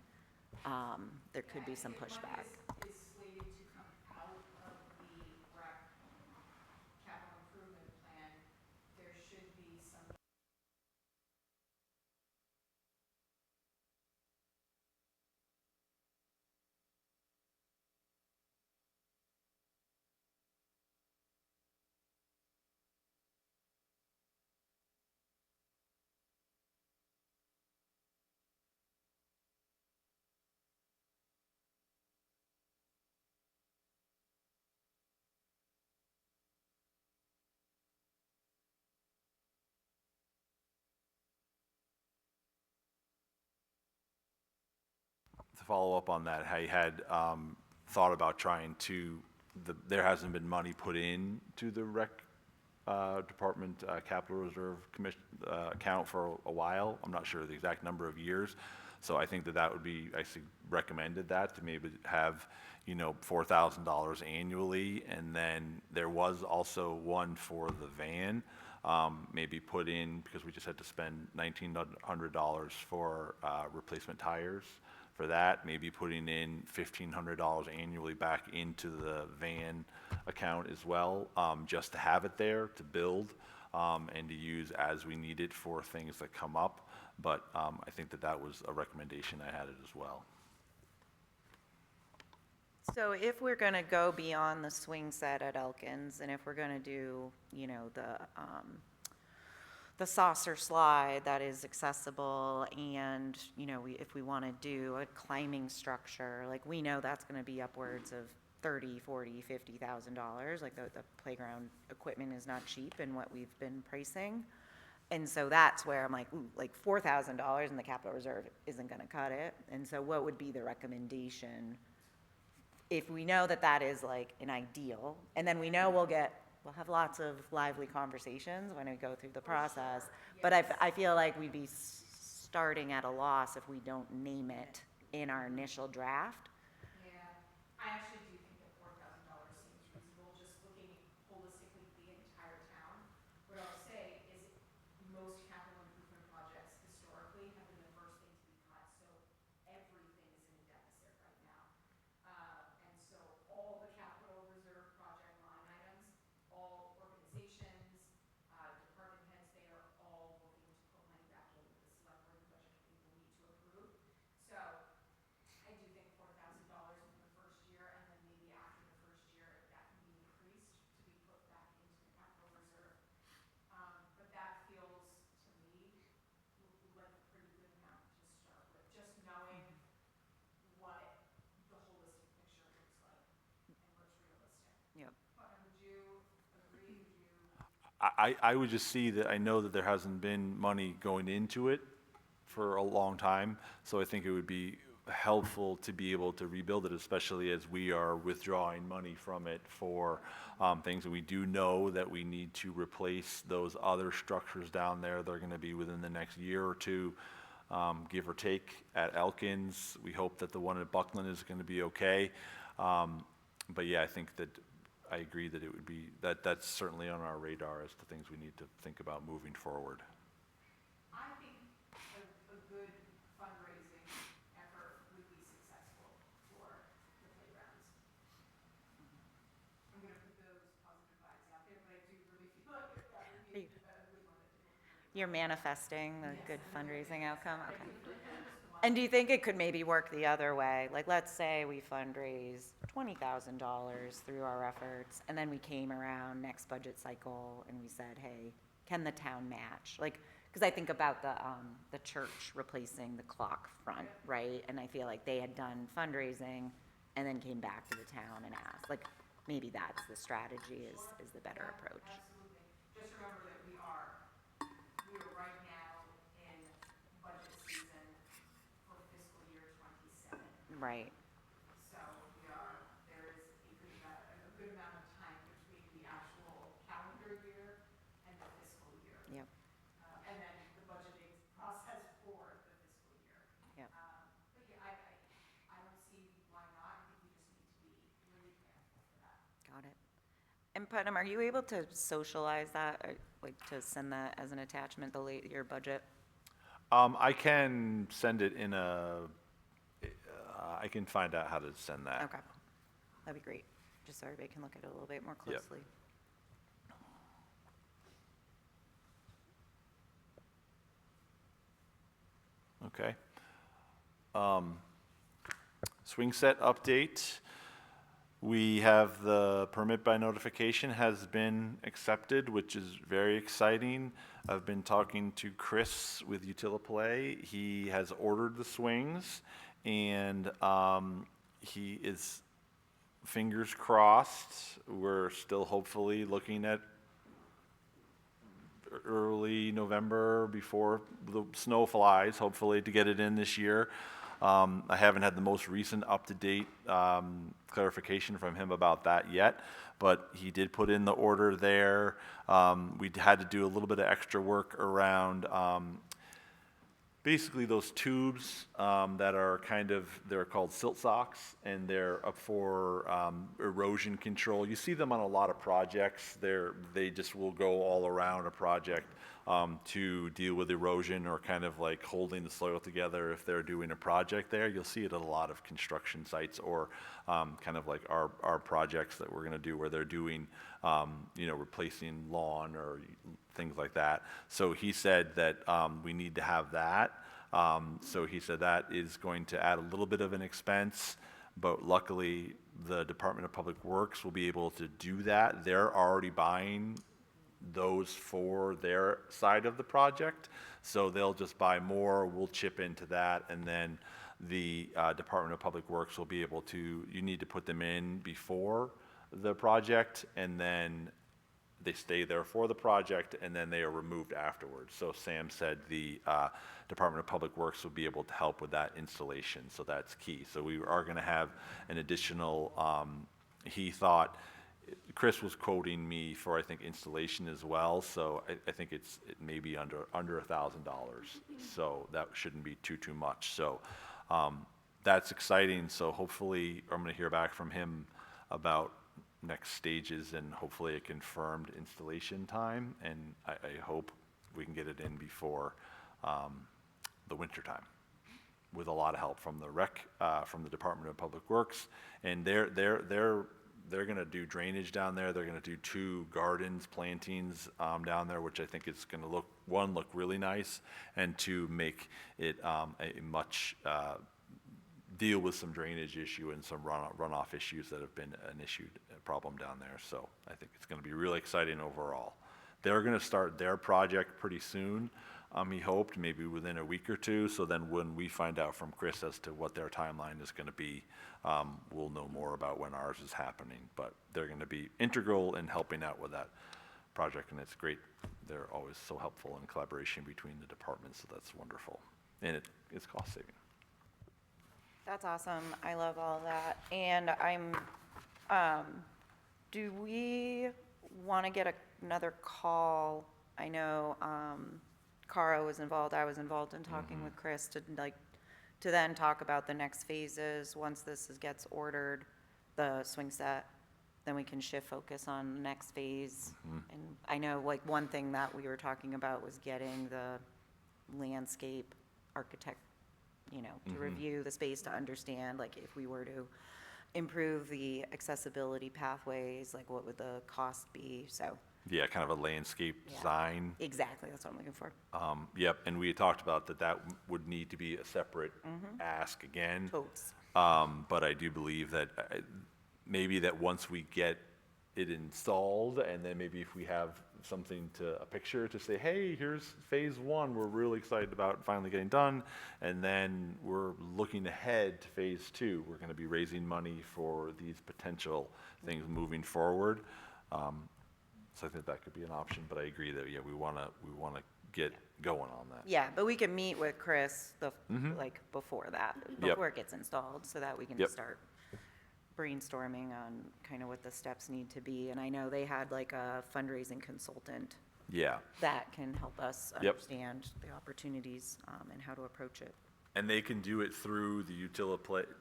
[SPEAKER 2] there could be some pushback.
[SPEAKER 7] Is slated to come out of the rec capital improvement plan, there should be some.
[SPEAKER 1] To follow up on that, I had thought about trying to, there hasn't been money put in to the rec department capital reserve commission account for a while. I'm not sure the exact number of years. So I think that would be, I recommended that to maybe have, you know, $4,000 annually. And then there was also one for the van, maybe put in, because we just had to spend $1,900 for replacement tires for that, maybe putting in $1,500 annually back into the van account as well, just to have it there to build and to use as we need it for things that come up. But I think that was a recommendation I had it as well.
[SPEAKER 2] So if we're gonna go beyond the swing set at Elkins, and if we're gonna do, you know, the saucer slide that is accessible, and, you know, if we wanna do a climbing structure, like, we know that's gonna be upwards of $30,000, $40,000, $50,000. Like, the playground equipment is not cheap in what we've been pricing. And so that's where I'm like, ooh, like $4,000 in the capital reserve isn't gonna cut it. And so what would be the recommendation if we know that that is like an ideal? And then we know we'll have lots of lively conversations when we go through the process. But I feel like we'd be starting at a loss if we don't name it in our initial draft.
[SPEAKER 7] Yeah, I actually do think that $4,000 seems reasonable, just looking holistically at the entire town. What I'll say is most capital improvement projects historically have been the first thing to be cut, so everything is in a deficit right now. And so all the capital reserve project line items, all organizations, department heads, they are all looking to put money back in with the select board and budget committee will need to approve. So I do think $4,000 for the first year, and then maybe after the first year, that can be increased to be put back into the capital reserve. But that feels, to me, like a pretty good amount to start with, just knowing what the holistic picture looks like and what's realistic.
[SPEAKER 2] Yep.
[SPEAKER 7] But would you agree, would you?
[SPEAKER 1] I would just see that I know that there hasn't been money going into it for a long time, so I think it would be helpful to be able to rebuild it, especially as we are withdrawing money from it for things. And we do know that we need to replace those other structures down there. They're going to be within the next year or two, give or take, at Elkins. We hope that the one at Buckland is going to be okay. But yeah, I think that I agree that it would be, that's certainly on our radar as to things we need to think about moving forward.
[SPEAKER 7] I think a good fundraising effort would be successful for the playgrounds. I'm gonna put those positive vibes out there, but I do really feel like that would be a good one that people could really.
[SPEAKER 2] You're manifesting the good fundraising outcome? Okay. And do you think it could maybe work the other way? Like, let's say we fundraise $20,000 through our efforts, and then we came around next budget cycle and we said, hey, can the town match? Like, because I think about the church replacing the clock front, right? And I feel like they had done fundraising and then came back to the town and asked. Like, maybe that's the strategy is the better approach.
[SPEAKER 7] Absolutely. Just remember that we are right now in budget season for fiscal year 27.
[SPEAKER 2] Right,
[SPEAKER 7] So there is a good amount of time between the actual calendar year and the fiscal year.
[SPEAKER 2] yep,
[SPEAKER 7] And then the budgeting process for the fiscal year.
[SPEAKER 2] yep.
[SPEAKER 7] But yeah, I don't see why not. I think we just need to be really careful for that.
[SPEAKER 2] Got it. And Putnam, are you able to socialize that, or like to send that as an attachment, your budget?
[SPEAKER 1] I can send it in I can find out how to send that.
[SPEAKER 2] Okay, that'd be great, just so everybody can look at it a little bit more
[SPEAKER 1] Yep.
[SPEAKER 2] closely.
[SPEAKER 1] Okay. Swing set update. We have the permit by notification has been accepted, which is very exciting. I've been talking to Chris with Utiliplay. He has ordered the swings, and he is, fingers crossed, we're still hopefully looking at early November before the snow flies, hopefully to get it in this year. I haven't had the most recent up-to-date clarification from him about that yet, but he did put in the order there. We had to do a little bit of extra work around basically those tubes that are they're called silt socks, and they're up for erosion control. You see them on a lot of projects. They just will go all around a project to deal with erosion or kind of like holding the soil together if they're doing a project there. You'll see it at a lot of construction sites or kind of like our projects that we're going to do where they're doing, replacing lawn or things like that. So he said that we need to have that. So he said that is going to add a little bit of an expense, but luckily the Department of Public Works will be able to do that. They're already buying those for their side of the project, so they'll just buy more, we'll chip into that, and then the Department of Public Works will be able to, you need to put them in before the project, and then they stay there for the project, and then they are removed afterwards. So Sam said the Department of Public Works will be able to help with that installation, so that's key. So we are gonna have an additional, he thought, Chris was quoting me for, I think, installation as well, so I think it may be under $1,000, so that shouldn't be too much. So that's exciting, so hopefully I'm gonna hear back from him about next stages and hopefully a confirmed installation time, and I hope we can get it in before the winter time, with a lot of help from the Department of Public Works, and they're going to do drainage down there. They're going to do 2 gardens, plantings down there, which I think is going to look really nice, and 2, make it a much deal with some drainage issue and some runoff issues that have been a problem down there. So I think it's going to be really exciting overall. They're going to start their project pretty soon. He hoped maybe within a week or 2. So then when we find out from Chris as to what their timeline is going to be, we'll know more about when ours is happening. But they're going to be integral in helping out with that project, and it's great. They're always so helpful in collaboration between the departments, so that's wonderful. And it's cost saving.
[SPEAKER 2] That's awesome. I love all of that. And do we want to get another call? I know Cara was involved, I was involved in talking with Chris to then talk about the next phases. Once this gets ordered, the swing set, then we can shift focus on the next phase. And I know like one thing that we were talking about was getting the landscape architect, to review the space to understand, like if we were to improve the accessibility pathways, like what would the cost be, so.
[SPEAKER 1] Yeah, kind of a landscape
[SPEAKER 2] Yeah.
[SPEAKER 1] design.
[SPEAKER 2] Exactly, that's what I'm looking for.
[SPEAKER 1] Yep, and we had talked about that would need to be a separate ask again.
[SPEAKER 2] Totes.
[SPEAKER 1] But I do believe that maybe that once we get it installed, and then maybe if we have something a picture to say, hey, here's phase one, we're really excited about finally getting done. And then we're looking ahead to phase two. We're gonna be raising money for these potential things moving forward. So I think that could be an option, but I agree that, yeah, we wanna get going on that.
[SPEAKER 2] Yeah, but we can meet with Chris like before that, before it gets installed, so that we can
[SPEAKER 1] Yep.
[SPEAKER 2] start brainstorming on kind of what the steps need to be. And I know they had like a fundraising consultant
[SPEAKER 1] Yeah.
[SPEAKER 2] that can help us
[SPEAKER 1] Yep.
[SPEAKER 2] understand the opportunities and how to approach it.
[SPEAKER 1] And they can do it through the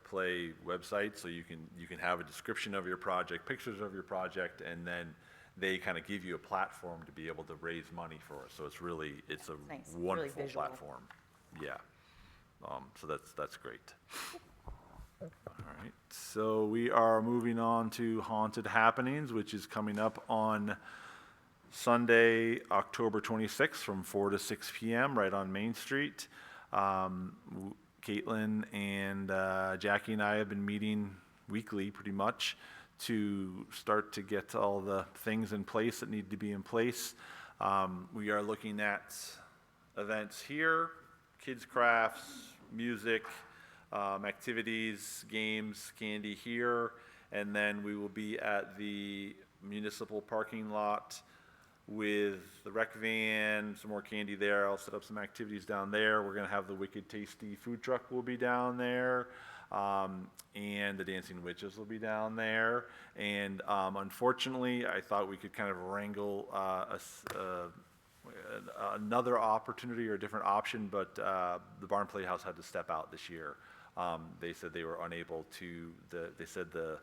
[SPEAKER 1] Play website, so you can have a description of your project, pictures of your project, and then they kind of give you a platform to be able to raise money for it. So it's a
[SPEAKER 2] Nice. Really
[SPEAKER 1] wonderful
[SPEAKER 2] visual.
[SPEAKER 1] platform. Yeah. So that's great. All right. So we are moving on to Haunted Happenings, which is coming up on Sunday, October 26th from 4 to 6 p.m. right on Main Street. Caitlin and Jackie and I have been meeting weekly pretty much to start to get all the things in place that need to be in place. We are looking at events here, kids crafts, music, activities, games, candy here, and then we will be at the municipal parking lot with the rec van, some more candy there. I'll set up some activities down there. We're gonna have the Wicked Tasty food truck will be down there, and the Dancing Witches will be down there. And unfortunately, I thought we could kind of wrangle another opportunity or a different option, but the Barn Playhouse had to step out this year. They said they were unable to. They said the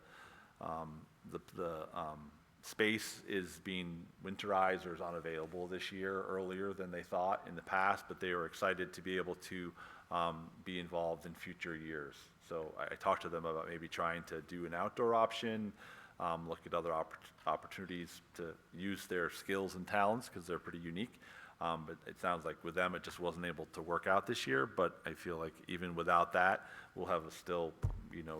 [SPEAKER 1] space is being winterized or is unavailable this year earlier than they thought in the past, but they were excited to be able to be involved in future years. So I talked to them about maybe trying to do an outdoor option, look at other opportunities to use their skills and talents because they're pretty unique. But it sounds like with them, it just wasn't able to work out this year. But I feel like even without that, we'll have still,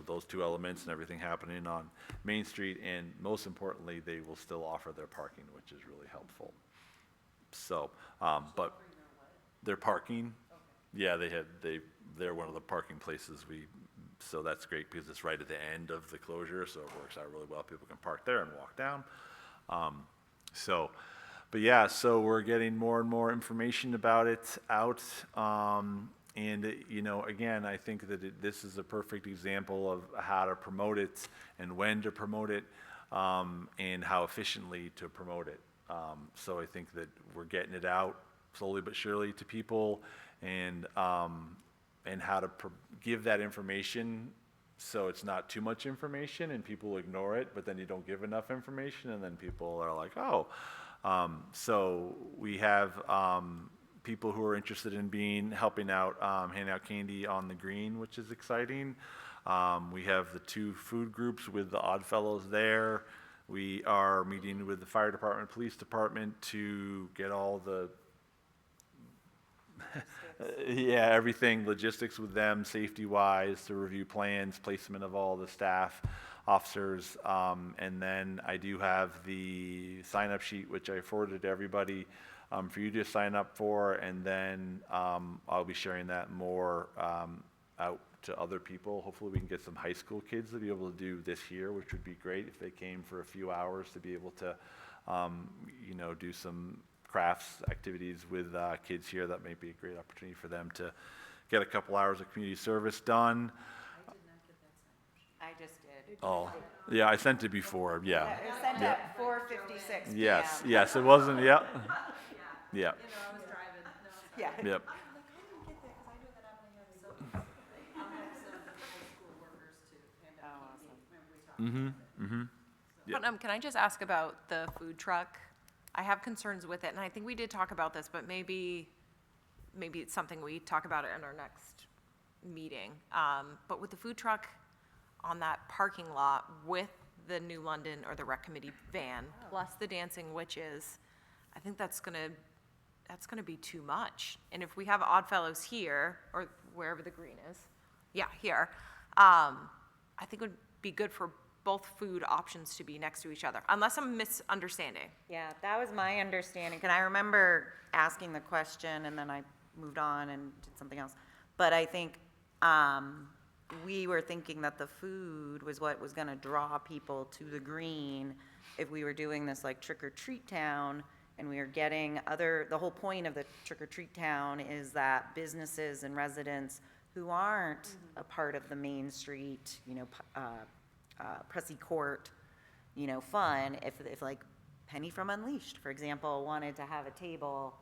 [SPEAKER 1] those two elements and everything happening on Main Street. And most importantly, they will still offer their parking, which is really helpful. So, but their parking, yeah, they're one of the parking places so that's great because it's right at the end of the closure. So it works out really well. People can park there and walk down. But yeah, so we're getting more and more information about it out. And, again, I think that this is a perfect example of how to promote it and when to promote it and how efficiently to promote it. So I think that we're getting it out slowly but surely to people and how to give that information so it's not too much information and people ignore it, but then you don't give enough information and then people are like, oh. So we have people who are interested in helping out, handing out candy on the green, which is exciting. We have the two food groups with the Oddfellows there. We are meeting with the fire department, police department to get all the everything, logistics with them, safety-wise, to review plans, placement of all the staff, officers, and then I do have the sign-up sheet, which I forwarded to everybody for you to sign up for, and then I'll be sharing that more out to other people. Hopefully we can get some high school kids to be able to do this here, which would be great if they came for a few hours to be able to, do some crafts activities with kids here. That may be a great opportunity for them to get a couple hours of community service done.
[SPEAKER 2] I just did.
[SPEAKER 1] Oh, yeah, I sent it before, yeah.
[SPEAKER 2] It was sent at 4:56 p.m.
[SPEAKER 1] Yes, it wasn't, yeah. Yeah,
[SPEAKER 6] I was driving, no, sorry.
[SPEAKER 2] Yeah.
[SPEAKER 1] yep,
[SPEAKER 6] I'm like, I didn't get that, because I know that I'm gonna have some, I'm gonna send the high school workers to hand out candy. Remember we talked about it?
[SPEAKER 1] Yep.
[SPEAKER 5] Can I just ask about the food truck? I have concerns with it, and I think we did talk about this, but maybe it's something we talk about it in our next meeting. But with the food truck on that parking lot with the New London or the rec committee van, plus the Dancing Witches, I think that's gonna be too much. And if we have Oddfellows here, or wherever the green is, yeah, here, I think it would be good for both food options to be next to each other, unless I'm misunderstanding.
[SPEAKER 2] Yeah, that was my understanding, and I remember asking the question, and then I moved on and did something else. But I think we were thinking that the food was what was gonna draw people to the green if we were doing this like trick or treat town, and we were getting the whole point of the trick or treat town is that businesses and residents who aren't a part of the Main Street, Pressy Court, fun, if like Penny from Unleashed, for example, wanted to have a table,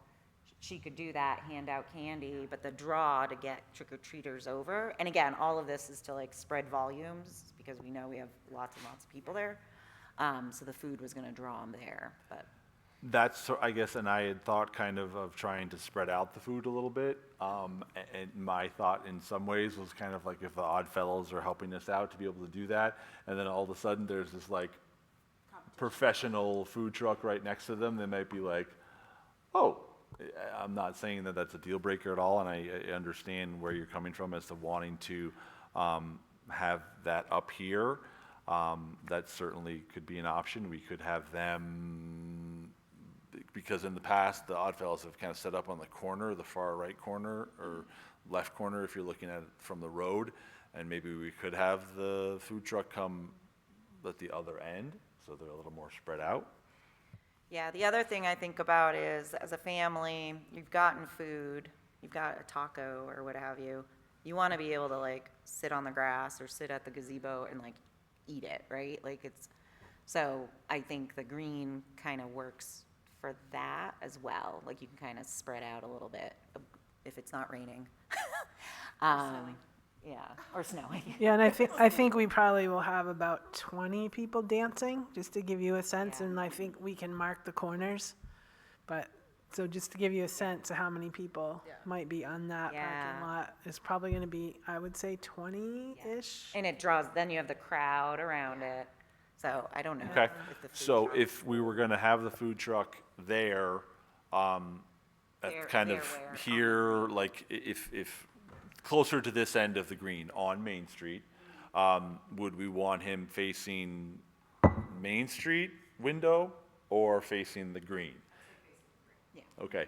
[SPEAKER 2] she could do that, hand out candy, but the draw to get trick-or-treaters over, and again, all of this is to like spread volumes, because we know we have lots and lots of people there, so the food was gonna draw them there, but.
[SPEAKER 1] That's, I guess, and I had thought kind of trying to spread out the food a little bit. And my thought in some ways was kind of like if the Odd Fellows are helping us out to be able to do that, and then all of a sudden there's this like professional food truck right next to them, they might be like, oh, I'm not saying that that's a deal breaker at all, and I understand where you're coming from as to wanting to have that up here. That certainly could be an option. We could have them, because in the past, the Oddfellows have kind of set up on the corner, the far right corner, or left corner if you're looking at it from the road, and maybe we could have the food truck come at the other end, so they're a little more spread out.
[SPEAKER 2] Yeah, the other thing I think about is, as a family, you've gotten food, you've got a taco or what have you, you want to be able to like sit on the grass or sit at the gazebo and like eat it, right? Like so I think the green kind of works for that as well. Like you can kind of spread out a little bit if it's not raining. Yeah, or snowing.
[SPEAKER 3] Yeah, and I think we probably will have about 20 people dancing, just to give you a sense,
[SPEAKER 2] Yeah.
[SPEAKER 3] and I think we can mark the corners. But, so just to give you a sense of how many people might be on that
[SPEAKER 2] Yeah.
[SPEAKER 3] parking lot, it's probably gonna be, I would say 20-ish.
[SPEAKER 2] And it draws, then you have the crowd around it. So I don't know.
[SPEAKER 1] Okay,
[SPEAKER 2] if the food
[SPEAKER 1] so
[SPEAKER 2] truck-
[SPEAKER 1] if we were gonna have the food truck there, at kind
[SPEAKER 2] There
[SPEAKER 1] of
[SPEAKER 2] where?
[SPEAKER 1] here, like if closer to this end of the green on Main Street, would we want him facing Main Street window or facing the green?
[SPEAKER 2] Yeah.
[SPEAKER 1] Okay,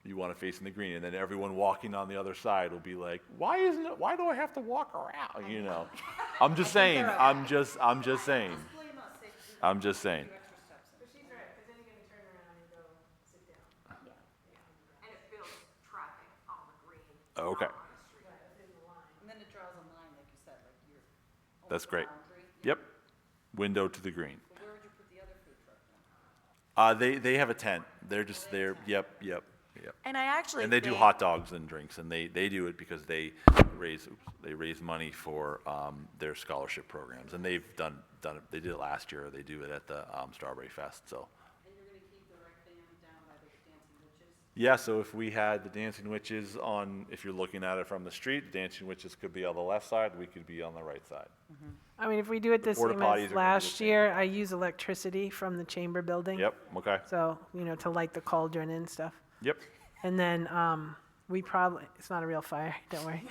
[SPEAKER 1] you want it facing the green, and then everyone walking on the other side will be like, why do I have to walk around, I'm just saying, I'm just saying, I'm just saying.
[SPEAKER 7] But she's right, because then you're gonna turn around and go sit down.
[SPEAKER 5] And it builds traffic on the green.
[SPEAKER 1] Okay,
[SPEAKER 6] And then it draws a line, like you said, like you're.
[SPEAKER 1] that's great. Yep, window to the green.
[SPEAKER 6] But where would you put the other food truck then?
[SPEAKER 1] They have a tent, they're just there, yep.
[SPEAKER 2] And I actually
[SPEAKER 1] And they do
[SPEAKER 2] think-
[SPEAKER 1] hot dogs and drinks, and they do it because they raise money for their scholarship programs, and they've done it, they did it last year, they do it at the Strawberry Fest, so.
[SPEAKER 6] And you're gonna keep the rec band down by the Dancing Witches?
[SPEAKER 1] Yeah, so if we had the Dancing Witches if you're looking at it from the street, the Dancing Witches could be on the left side, we could be on the right side.
[SPEAKER 3] I mean, if we do it the
[SPEAKER 1] Porta
[SPEAKER 3] same
[SPEAKER 1] potties are
[SPEAKER 3] as
[SPEAKER 1] gonna be the
[SPEAKER 3] last
[SPEAKER 1] same.
[SPEAKER 3] year, I use electricity from the chamber building.
[SPEAKER 1] Yep, okay,
[SPEAKER 3] So, to light the cauldron and stuff.
[SPEAKER 1] yep,
[SPEAKER 3] And then it's not a real fire, don't worry.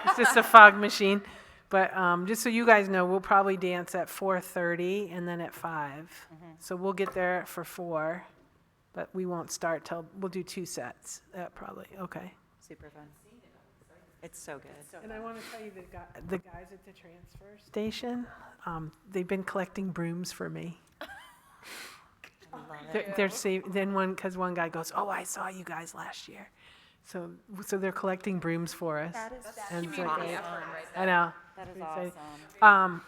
[SPEAKER 3] It's just a fog machine. But just so you guys know, we'll probably dance at 4:30 and then at 5. So we'll get there for 4, but we won't start we'll do 2 sets, probably, okay.
[SPEAKER 2] Super fun. It's so good.
[SPEAKER 3] And I want to tell you, the guys at the transfer station, they've been collecting brooms for me. They're saving, because one guy goes, oh, I saw you guys last year. So they're collecting brooms for us. And it's like, I know.
[SPEAKER 2] That is
[SPEAKER 3] Pretty exciting.
[SPEAKER 2] awesome.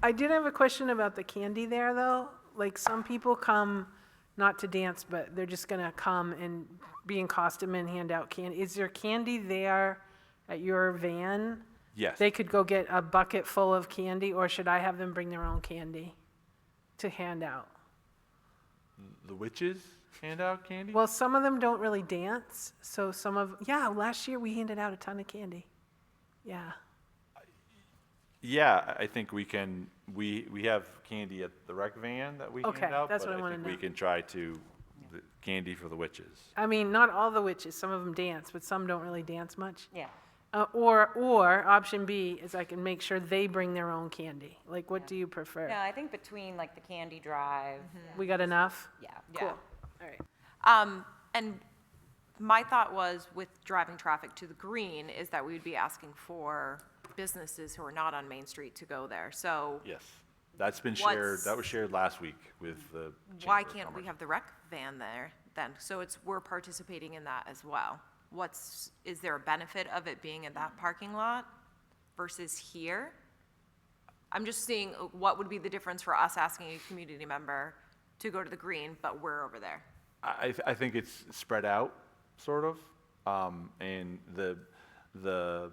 [SPEAKER 3] I did have a question about the candy there, though. Like, some people come not to dance, but they're just gonna come and be in costume and hand out candy. Is there candy there at your van?
[SPEAKER 1] yes.
[SPEAKER 3] They could go get a bucket full of candy, or should I have them bring their own candy to hand out?
[SPEAKER 1] The witches hand out candy?
[SPEAKER 3] Well, some of them don't really dance, so last year we handed out a ton of candy. Yeah.
[SPEAKER 1] Yeah, I think we can, we have candy at the rec van that we hand
[SPEAKER 3] Okay,
[SPEAKER 1] out,
[SPEAKER 3] that's
[SPEAKER 1] but
[SPEAKER 3] what I
[SPEAKER 1] I
[SPEAKER 3] wanna
[SPEAKER 1] think we
[SPEAKER 3] know.
[SPEAKER 1] can try to, the candy for the witches.
[SPEAKER 3] I mean, not all the witches, some of them dance, but some don't really dance much.
[SPEAKER 2] Yeah.
[SPEAKER 3] Or option B is I can make sure they bring their own candy. Like, what do you prefer?
[SPEAKER 2] Yeah, I think between like the candy drive,
[SPEAKER 3] We got enough?
[SPEAKER 2] yeah.
[SPEAKER 3] Cool.
[SPEAKER 5] Yeah.
[SPEAKER 3] All right.
[SPEAKER 5] And my thought was with driving traffic to the green is that we would be asking for businesses who are not on Main Street to go there. So
[SPEAKER 1] Yes, that's been shared,
[SPEAKER 5] What's-
[SPEAKER 1] that was shared last week with the
[SPEAKER 5] why
[SPEAKER 1] Chamber of
[SPEAKER 5] can't we
[SPEAKER 1] Commerce.
[SPEAKER 5] have the rec van there then? So we're participating in that as well. Is there a benefit of it being in that parking lot versus here? I'm just seeing what would be the difference for us asking a community member to go to the green, but we're over there.
[SPEAKER 1] I think it's spread out, sort of, and the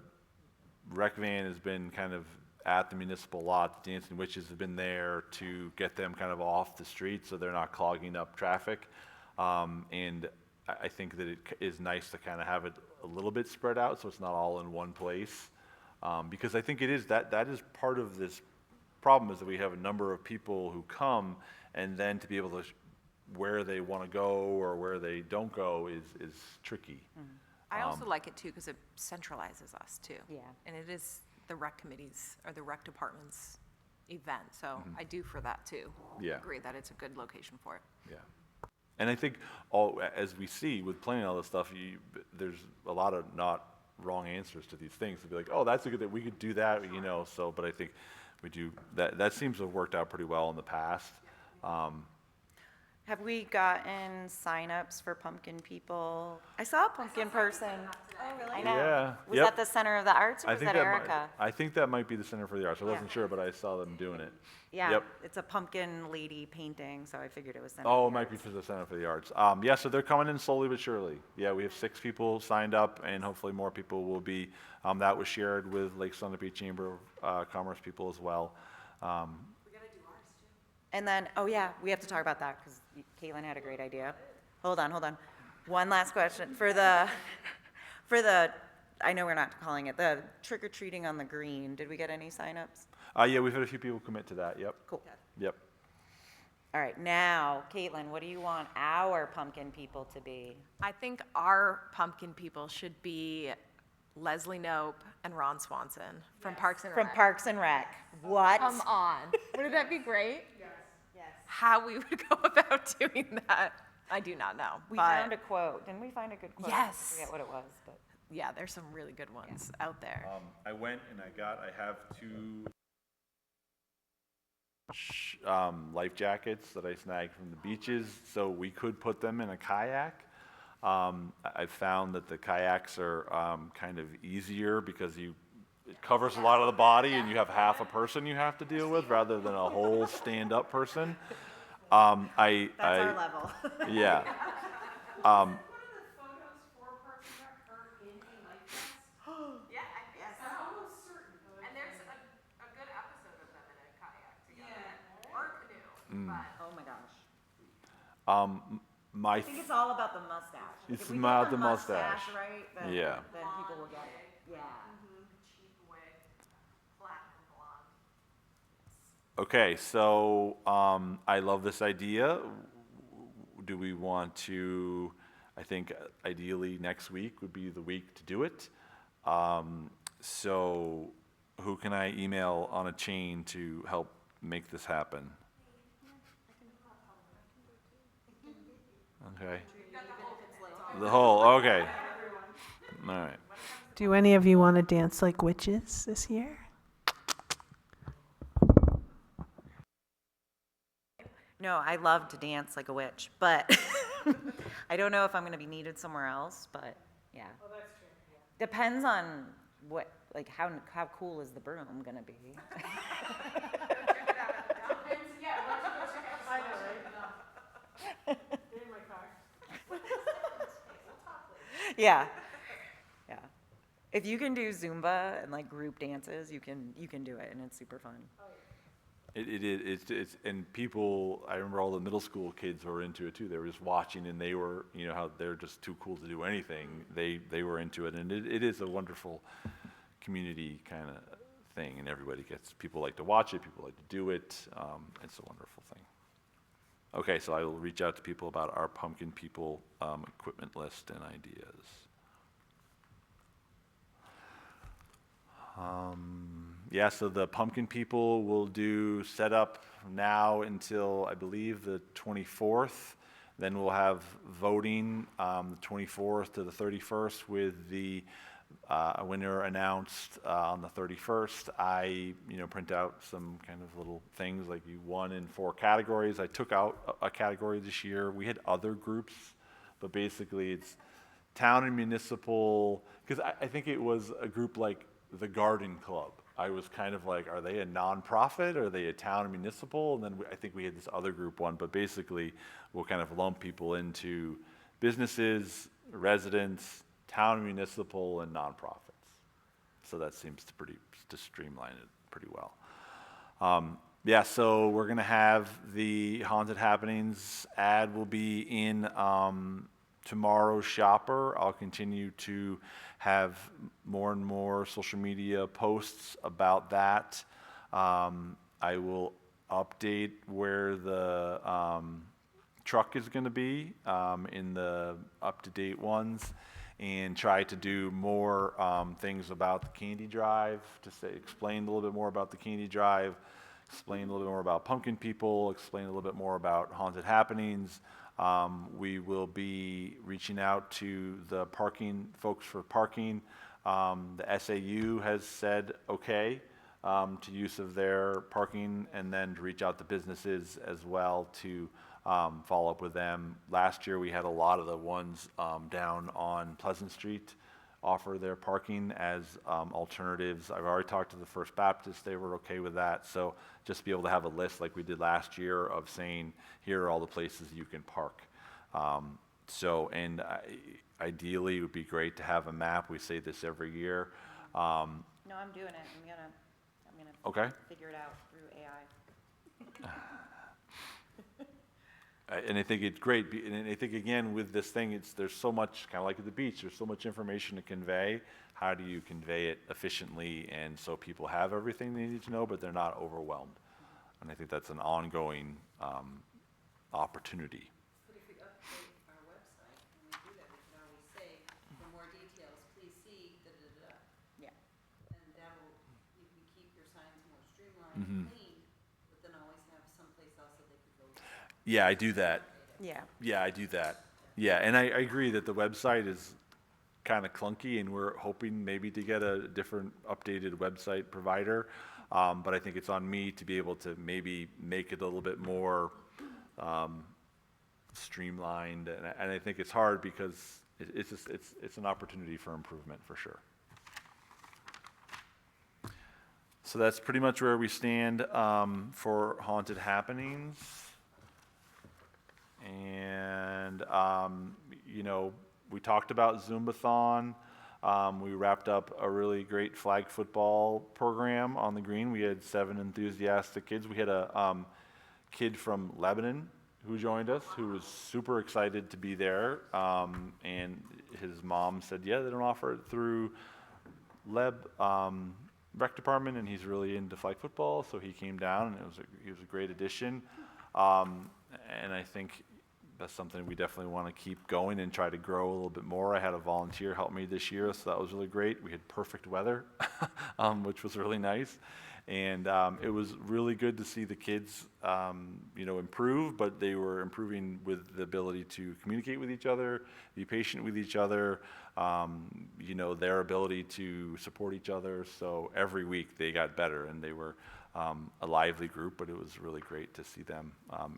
[SPEAKER 1] rec van has been kind of at the municipal lot. The Dancing Witches have been there to get them kind of off the street so they're not clogging up traffic. And I think that it is nice to kind of have it a little bit spread out so it's not all in one place. Because I think it is, that is part of this problem, is that we have a number of people who come, and then to be able to, where they want to go or where they don't go is tricky.
[SPEAKER 5] I also like it too because it centralizes us too.
[SPEAKER 2] Yeah.
[SPEAKER 5] And it is the rec committees or the rec department's event, so I do for that too.
[SPEAKER 1] Yeah.
[SPEAKER 5] Agree that it's a good location for it.
[SPEAKER 1] Yeah. And I think as we see with planning all this stuff, there's a lot of not wrong answers to these things. To be like, oh, that's a good thing, we could do that, so, but I think we do, that seems to have worked out pretty well in the past.
[SPEAKER 2] Have we gotten signups for pumpkin people? I saw a pumpkin person. Oh, really? I know.
[SPEAKER 1] Yeah,
[SPEAKER 2] Was
[SPEAKER 1] yep.
[SPEAKER 2] that the Center of the Arts or
[SPEAKER 1] I
[SPEAKER 2] was
[SPEAKER 1] think
[SPEAKER 2] that
[SPEAKER 1] that
[SPEAKER 2] Erica?
[SPEAKER 1] I think that might be the Center for the Arts. I wasn't
[SPEAKER 2] Yeah.
[SPEAKER 1] sure, but I saw them doing it.
[SPEAKER 2] Yeah,
[SPEAKER 1] Yep.
[SPEAKER 2] it's a pumpkin lady painting, so I figured it was Center
[SPEAKER 1] Oh,
[SPEAKER 2] of
[SPEAKER 1] it
[SPEAKER 2] the
[SPEAKER 1] might be
[SPEAKER 2] Arts.
[SPEAKER 1] for the Center for the Arts. Yeah, so they're coming in slowly but surely. Yeah, we have 6 people signed up, and hopefully more people will be. That was shared with Lake Sunapee Chamber of Commerce people as well.
[SPEAKER 2] And then, oh yeah, we have to talk about that because Caitlin had a great idea. Hold on. One last question. For the, I know we're not calling it, the trick or treating on the green, did we get any signups?
[SPEAKER 1] Yeah, we've had a few people commit to that. Yep.
[SPEAKER 2] Cool.
[SPEAKER 1] Yep.
[SPEAKER 2] All right, now, Caitlin, what do you want our pumpkin people to be?
[SPEAKER 5] I think our pumpkin people should be Leslie Nope and Ron Swanson from Parks and Rec.
[SPEAKER 2] From Parks and Rec. What?
[SPEAKER 5] Come on. Wouldn't that be great? Yes. How we would go about doing that, I do not know.
[SPEAKER 2] We
[SPEAKER 5] but
[SPEAKER 2] found a quote. Didn't we find a good quote?
[SPEAKER 5] Yes.
[SPEAKER 2] I forget what it was, but.
[SPEAKER 5] yeah, there's some really good ones out there.
[SPEAKER 1] I went and I have 2 life jackets that I snagged from the beaches, so we could put them in a kayak. I found that the kayaks are kind of easier because it covers a lot of the body and you have half a person you have to deal with rather than a whole stand-up person.
[SPEAKER 4] That's our level.
[SPEAKER 1] Yeah.
[SPEAKER 7] One of the photos for Parks and Rec are in a life vest.
[SPEAKER 5] Yeah, I think
[SPEAKER 7] I'm almost certain.
[SPEAKER 5] And there's a good episode of them in a kayak together.
[SPEAKER 7] Yeah.
[SPEAKER 5] Or canoe. But
[SPEAKER 2] Oh my gosh.
[SPEAKER 1] My
[SPEAKER 2] I think it's all about the mustache.
[SPEAKER 1] It's
[SPEAKER 2] If we get
[SPEAKER 1] about the mustache.
[SPEAKER 2] right, then,
[SPEAKER 1] Yeah.
[SPEAKER 2] then people will get it. Yeah.
[SPEAKER 5] cheap wig, platinum blonde.
[SPEAKER 1] Okay, so I love this idea. Do we want to, I think ideally next week would be the week to do it. So who can I email on a chain to help make this happen? Okay. The whole, okay. All right.
[SPEAKER 3] Do any of you want to dance like witches this year?
[SPEAKER 2] No, I love to dance like a witch, but I don't know if I'm going to be needed somewhere else, but yeah. Well, that's true. Depends on what, like, how cool is the broom going to be? Yeah. Yeah. If you can do Zumba and like group dances, you can do it and it's super fun.
[SPEAKER 1] It's and people, I remember all the middle school kids who were into it too. They were just watching and they were, how they're just too cool to do anything. They were into it, and it is a wonderful community kind of thing, and people like to watch it, people like to do it. It's a wonderful thing. Okay, so I will reach out to people about our pumpkin people equipment list and ideas. Yeah, so the pumpkin people will do setup now until, I believe, the 24th. Then we'll have voting, the 24th to the 31st with the winner announced on the 31st. I, print out some kind of little things like you won in 4 categories. I took out a category this year. We had other groups, but basically it's town and municipal, because I think it was a group like the Garden Club. I was kind of like, are they a nonprofit? Are they a town and municipal? And then I think we had this other group one, but basically we'll kind of lump people into businesses, residents, town and municipal, and nonprofits. So that seems to streamline it pretty well. Yeah, so we're gonna have the Haunted Happenings ad will be in tomorrow's shopper. I'll continue to have more and more social media posts about that. I will update where the truck is going to be in the up-to-date ones, and try to do more things about the candy drive, to explain a little bit more about the candy drive, explain a little bit more about pumpkin people, explain a little bit more about Haunted Happenings. We will be reaching out to the parking folks for parking. The SAU has said okay to use of their parking, and then to reach out to businesses as well to follow up with them. Last year we had a lot of the ones down on Pleasant Street offer their parking as alternatives. I've already talked to the First Baptist, they were okay with that. So just be able to have a list like we did last year of saying, here are all the places you can park. Ideally it would be great to have a map. We say this every year.
[SPEAKER 2] No, I'm doing it. I'm gonna
[SPEAKER 1] Okay.
[SPEAKER 2] figure it out through AI.
[SPEAKER 1] And I think it's great, and I think again with this thing, there's so much, kind of like at the beach, there's so much information to convey. How do you convey it efficiently and so people have everything they need to know, but they're not overwhelmed? And I think that's an ongoing opportunity.
[SPEAKER 6] But if we update our website, and we do that, we can always say, for more details, please see da-da-da.
[SPEAKER 2] Yeah.
[SPEAKER 6] And that'll, you can keep your signs more streamlined and clean, but then always have someplace else that they could go to.
[SPEAKER 1] Yeah, I do that.
[SPEAKER 2] Yeah.
[SPEAKER 1] Yeah, I do that. Yeah, and I agree that the website is kind of clunky, and we're hoping maybe to get a different updated website provider. But I think it's on me to be able to maybe make it a little bit more streamlined. And I think it's hard because it's an opportunity for improvement for sure. So that's pretty much where we stand for Haunted Happenings. And, we talked about Zumbathon. We wrapped up a really great flag football program on the green. We had 7 enthusiastic kids. We had a kid from Lebanon who joined us, who was super excited to be there. And his mom said, yeah, they don't offer it through rec department, and he's really into flag football, so he came down, and he was a great addition. And I think that's something we definitely want to keep going and try to grow a little bit more. I had a volunteer help me this year, so that was really great. We had perfect weather, which was really nice. And it was really good to see the kids, improve, but they were improving with the ability to communicate with each other, be patient with each other, their ability to support each other. So every week they got better, and they were a lively group, but it was really great to see them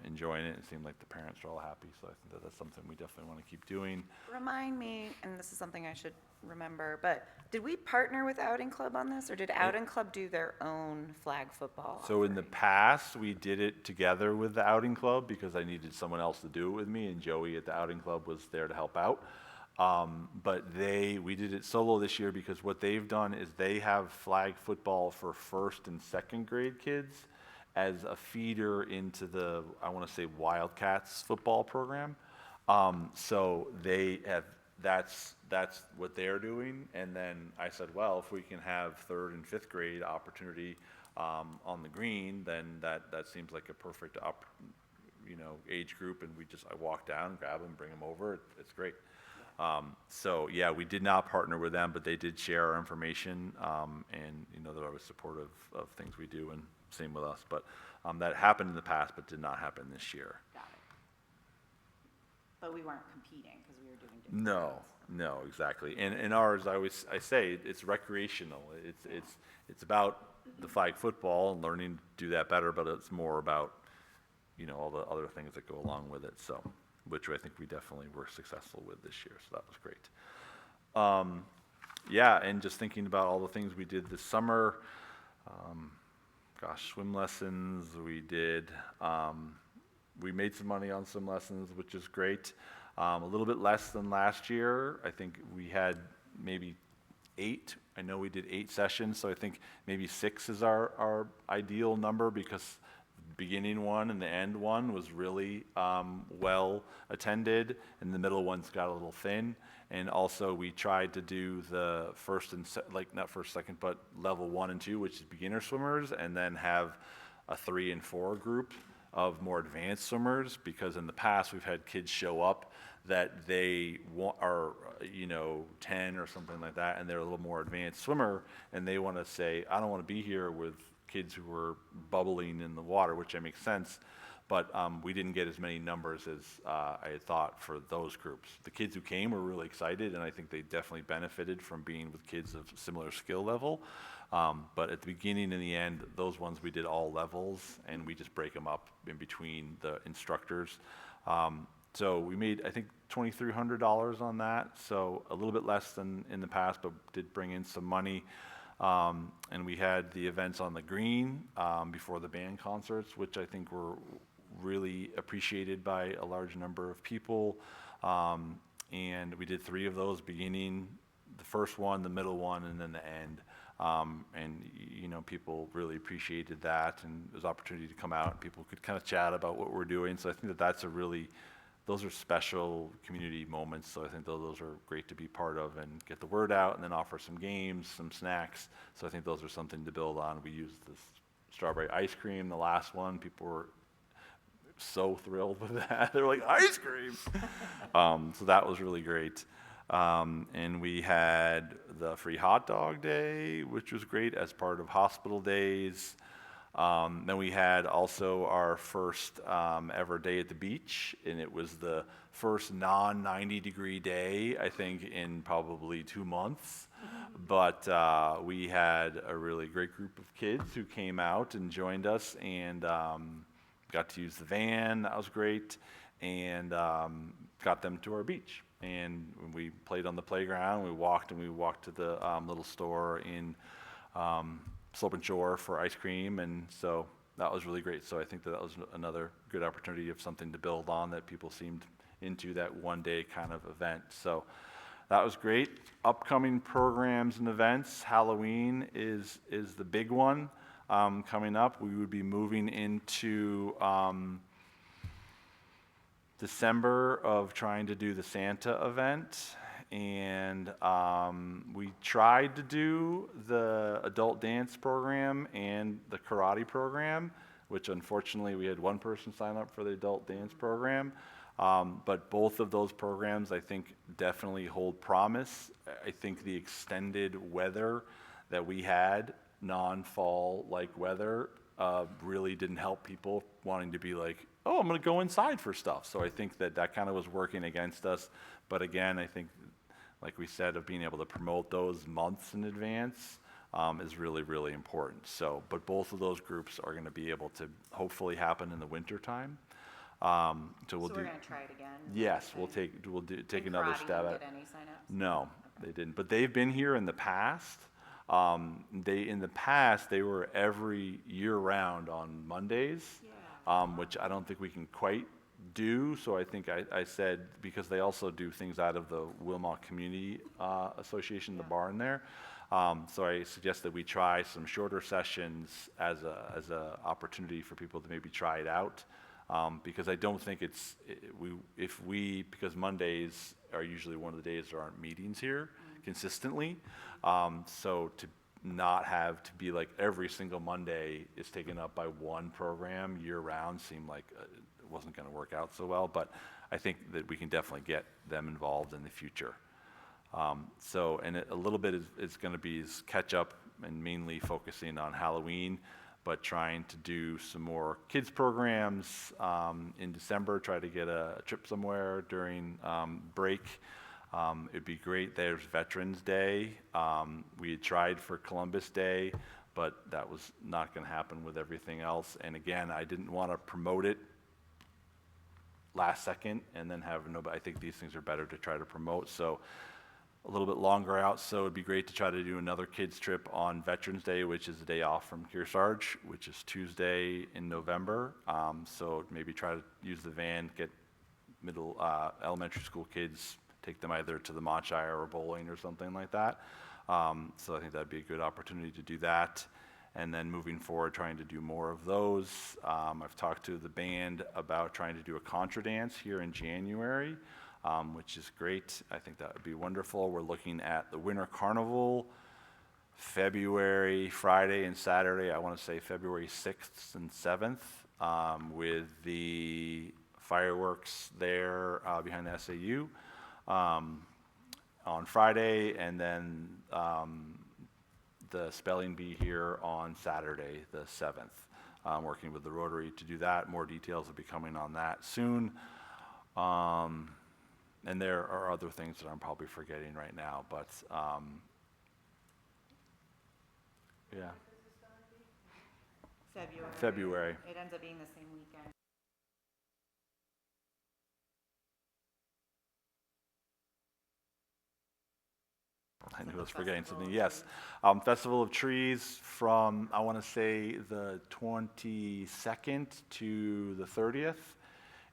[SPEAKER 1] enjoying it. It seemed like the parents were all happy, so I think that's something we definitely want to keep doing.
[SPEAKER 2] Remind me, and this is something I should remember, but did we partner with Outing Club on this, or did Outing Club do their own flag football?
[SPEAKER 1] So in the past, we did it together with the Outing Club because I needed someone else to do it with me, and Joey at the Outing Club was there to help out. But we did it solo this year because what they've done is they have flag football for 1st and 2nd grade kids as a feeder into the, I want to say, Wildcats football program. So they have, that's what they're doing. And then I said, well, if we can have 3rd and 5th grade opportunity on the green, then that seems like a perfect age group. And I walk down, grab them, bring them over. It's great. So, yeah, we did not partner with them, but they did share our information, and, you know, they're always supportive of things we do, and same with us. But that happened in the past, but did not happen this year.
[SPEAKER 2] Got it. But we weren't competing because we were doing different
[SPEAKER 1] No, no, exactly. And ours, I say, it's recreational. It's about the flag football and learning to do that better, but it's more about, you know, all the other things that go along with it. So, which I think we definitely were successful with this year. So that was great. Yeah, and just thinking about all the things we did this summer. Swim lessons we did. We made some money on swim lessons, which is great. A little bit less than last year. I think we had maybe 8. I know we did 8 sessions, so I think maybe 6 is our ideal number, because the beginning one and the end one was really well attended, and the middle ones got a little thin. And also we tried to do the first and not first, second, but level 1 and 2, which is beginner swimmers, and then have a 3 and 4 group of more advanced swimmers, because in the past we've had kids show up that they are, you know, 10 or something like that, and they're a little more advanced swimmer, and they want to say, I don't want to be here with kids who are bubbling in the water, which makes sense. But we didn't get as many numbers as I had thought for those groups. The kids who came were really excited, and I think they definitely benefited from being with kids of similar skill level. But at the beginning and the end, those ones we did all levels, and we just break them up in between the instructors. So we made, I think, $2,300 on that, so a little bit less than in the past, but did bring in some money. And we had the events on the green before the band concerts, which I think were really appreciated by a large number of people. And we did 3 of those, beginning, the first one, the middle one, and then the end. And, you know, people really appreciated that, and there was opportunity to come out, and people could kind of chat about what we're doing. So I think that that's a really, those are special community moments. So I think those are great to be part of and get the word out, and then offer some games, some snacks. So I think those are something to build on. We used this strawberry ice cream, the last one. People were so thrilled with that. They were like, ice cream! So that was really great. And we had the free hot dog day, which was great as part of hospital days. Then we had also our first ever day at the beach, and it was the first non-90 degree day, I think, in probably 2 months. But we had a really great group of kids who came out and joined us, and got to use the van. That was great, and got them to our beach. And we played on the playground. We walked to the little store in Slope and Shore for ice cream, and so that was really great. So I think that was another good opportunity of something to build on, that people seemed into that one day kind of event. So that was great. Upcoming programs and events, Halloween is the big one coming up. We would be moving into December of trying to do the Santa event. And we tried to do the adult dance program and the karate program, which unfortunately we had one person sign up for the adult dance program. But both of those programs, I think, definitely hold promise. I think the extended weather that we had, non-fall like weather, really didn't help people wanting to be like, oh, I'm going to go inside for stuff. So I think that kind of was working against us. But again, I think, like we said, of being able to promote those months in advance is really, really important. So, but both of those groups are going to be able to hopefully happen in the winter time. So we're going
[SPEAKER 2] to try it again?
[SPEAKER 1] Yes,
[SPEAKER 2] Okay.
[SPEAKER 1] we'll take another stab at it.
[SPEAKER 2] Did any signups?
[SPEAKER 1] No, they didn't. But they've been here in the past. In the past, they were every year round on Mondays, which I don't think we can quite do. So I think I said, because they also do things out of the Wilmot Community Association, the barn there. So I suggest that we try some shorter sessions as a opportunity for people to maybe try it out. Because I don't think because Mondays are usually one of the days there aren't meetings here consistently. So to not have to be like every single Monday is taken up by one program year round seemed like wasn't going to work out so well, but I think that we can definitely get them involved in the future. So, and a little bit is going to be catch up and mainly focusing on Halloween, but trying to do some more kids programs in December, try to get a trip somewhere during break. It'd be great. There's Veterans Day. We had tried for Columbus Day, but that was not going to happen with everything else. And again, I didn't want to promote it last second and then have nobody. I think these things are better to try to promote. So a little bit longer out, so it'd be great to try to do another kids trip on Veterans Day, which is the day off from Kearsarge, which is Tuesday in November. So maybe try to use the van, get middle elementary school kids, take them either to the Montshire or bowling or something like that. So I think that'd be a good opportunity to do that. And then moving forward, trying to do more of those. I've talked to the band about trying to do a contra dance here in January, which is great. I think that would be wonderful. We're looking at the Winter Carnival, February, Friday and Saturday. I want to say February 6th and 7th, with the fireworks there behind the SAU on Friday, and then the spelling bee here on Saturday, the 7th. Working with the Rotary to do that. More details will be coming on that soon. And there are other things that I'm probably forgetting right now, but yeah. February.
[SPEAKER 2] It ends up being the same weekend.
[SPEAKER 1] I knew I was forgetting something. Yes. Festival of Trees from, I want to say, the 22nd to the 30th.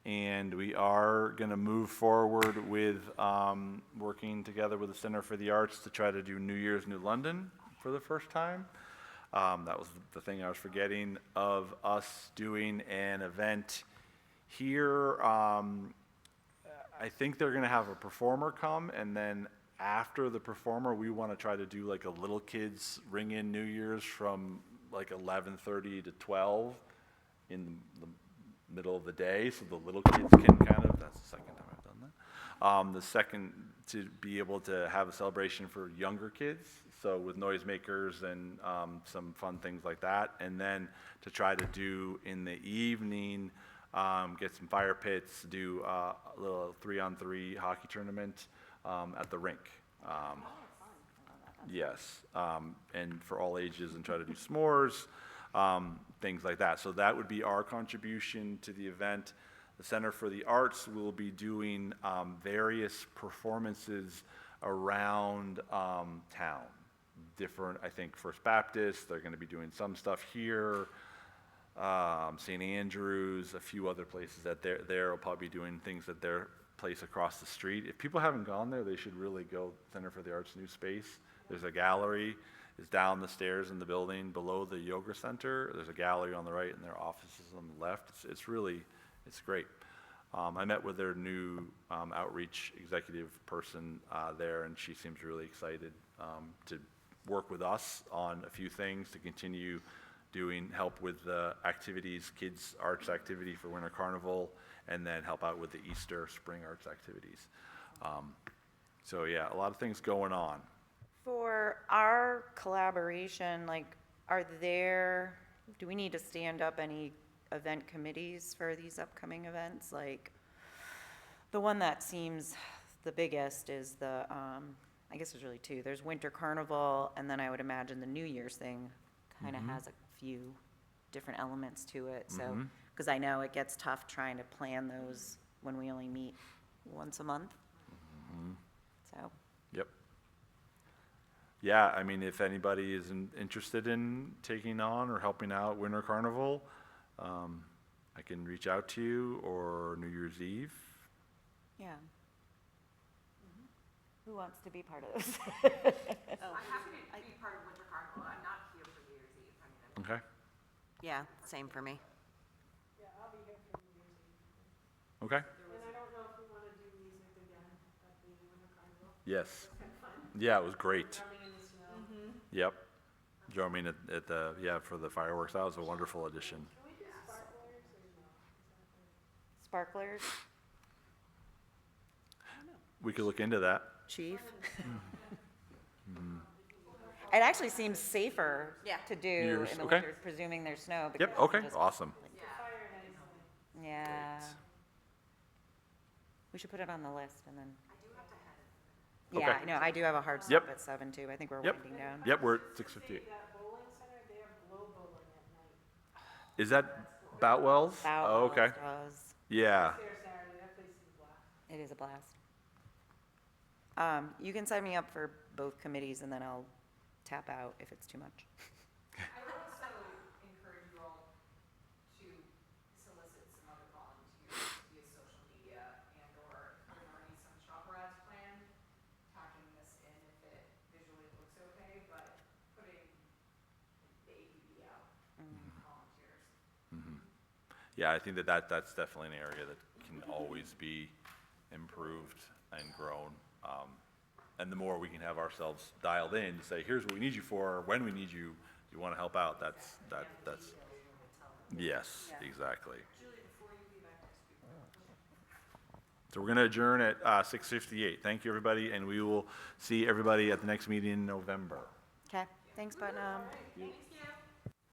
[SPEAKER 1] And we are going to move forward with working together with the Center for the Arts to try to do New Year's New London for the first time. That was the thing I was forgetting, of us doing an event here. I think they're going to have a performer come, and then after the performer, we want to try to do like a little kids ring in New Year's from like 11:30 to 12 in the middle of the day, so the little kids can kind of, that's the second time I've done that. The second, to be able to have a celebration for younger kids, so with noisemakers and some fun things like that. And then to try to do in the evening, get some fire pits, do a little 3-on-3 hockey tournament at the rink. Yes, and for all ages, and try to do s'mores, things like that. So that would be our contribution to the event. The Center for the Arts will be doing various performances around town. Different, I think, First Baptist, they're going to be doing some stuff here. St. Andrews, a few other places that they're will probably be doing things at their place across the street. If people haven't gone there, they should really go. Center for the Arts new space. There's a gallery. It's down the stairs in the building below the yoga center. There's a gallery on the right, and their offices on the left. It's really, it's great. I met with their new outreach executive person there, and she seems really excited to work with us on a few things to continue doing help with the activities, kids arts activity for Winter Carnival, and then help out with the Easter spring arts activities. So yeah, a lot of things going on.
[SPEAKER 2] For our collaboration, like, do we need to stand up any event committees for these upcoming events? Like, the one that seems the biggest is the, I guess there's really two. There's Winter Carnival, and then I would imagine the New Year's thing kind of has a few different elements to it. So, because I know it gets tough trying to plan those when we only meet once a month. So.
[SPEAKER 1] Yep. Yeah, I mean, if anybody is interested in taking on or helping out Winter Carnival, I can reach out to you, or New Year's Eve.
[SPEAKER 2] Yeah. Who wants to be part of this?
[SPEAKER 5] I'm happy to be part of Winter Carnival. I'm not here for New Year's Eve. I mean,
[SPEAKER 1] Okay.
[SPEAKER 4] Yeah, same for me.
[SPEAKER 3] Yeah, I'll be here for New Year's Eve.
[SPEAKER 1] Okay.
[SPEAKER 3] And I don't know if we want to do music again at the Winter Carnival.
[SPEAKER 1] Yes. Yeah, it was great.
[SPEAKER 3] Drumming in the snow.
[SPEAKER 1] Yep. Drumming at the, yeah, for the fireworks. That was a wonderful addition.
[SPEAKER 3] Can we do sparklers or no?
[SPEAKER 2] Sparklers,
[SPEAKER 1] We could look into that.
[SPEAKER 2] chief? It actually seems safer
[SPEAKER 4] Yeah.
[SPEAKER 2] to do
[SPEAKER 1] Yours,
[SPEAKER 2] in the
[SPEAKER 1] okay.
[SPEAKER 2] winter, presuming there's snow. because
[SPEAKER 1] Yep,
[SPEAKER 2] you
[SPEAKER 1] okay,
[SPEAKER 2] can just-
[SPEAKER 1] awesome.
[SPEAKER 2] Yeah. We should put it on the list and then.
[SPEAKER 1] Okay.
[SPEAKER 2] Yeah, no, I do have a hard
[SPEAKER 1] Yep.
[SPEAKER 2] stop at 7 too. I think we're
[SPEAKER 1] Yep.
[SPEAKER 2] winding down.
[SPEAKER 1] Yep, we're at 6:58.
[SPEAKER 3] That bowling center, they have glow bowling at night.
[SPEAKER 1] Is that Boutwell's? Oh, okay.
[SPEAKER 2] Does.
[SPEAKER 1] Yeah.
[SPEAKER 3] There Saturday, that place is a blast.
[SPEAKER 2] It is a blast. You can sign me up for both committees and then I'll tap out if it's too much.
[SPEAKER 7] I would also encourage you all to solicit some other volunteers via social media and/or if there's already some shopper ads planned, tacking this in if it visually looks okay, but putting the APB out, volunteers.
[SPEAKER 1] Yeah, I think that's definitely an area that can always be improved and grown. And the more we can have ourselves dialed in to say, here's what we need you for, when we need you, you want to help out, that's, yes, exactly. So we're going to adjourn at 6:58. Thank you, everybody, and we will see everybody at the next meeting in November.
[SPEAKER 2] Okay, thanks, Putnam.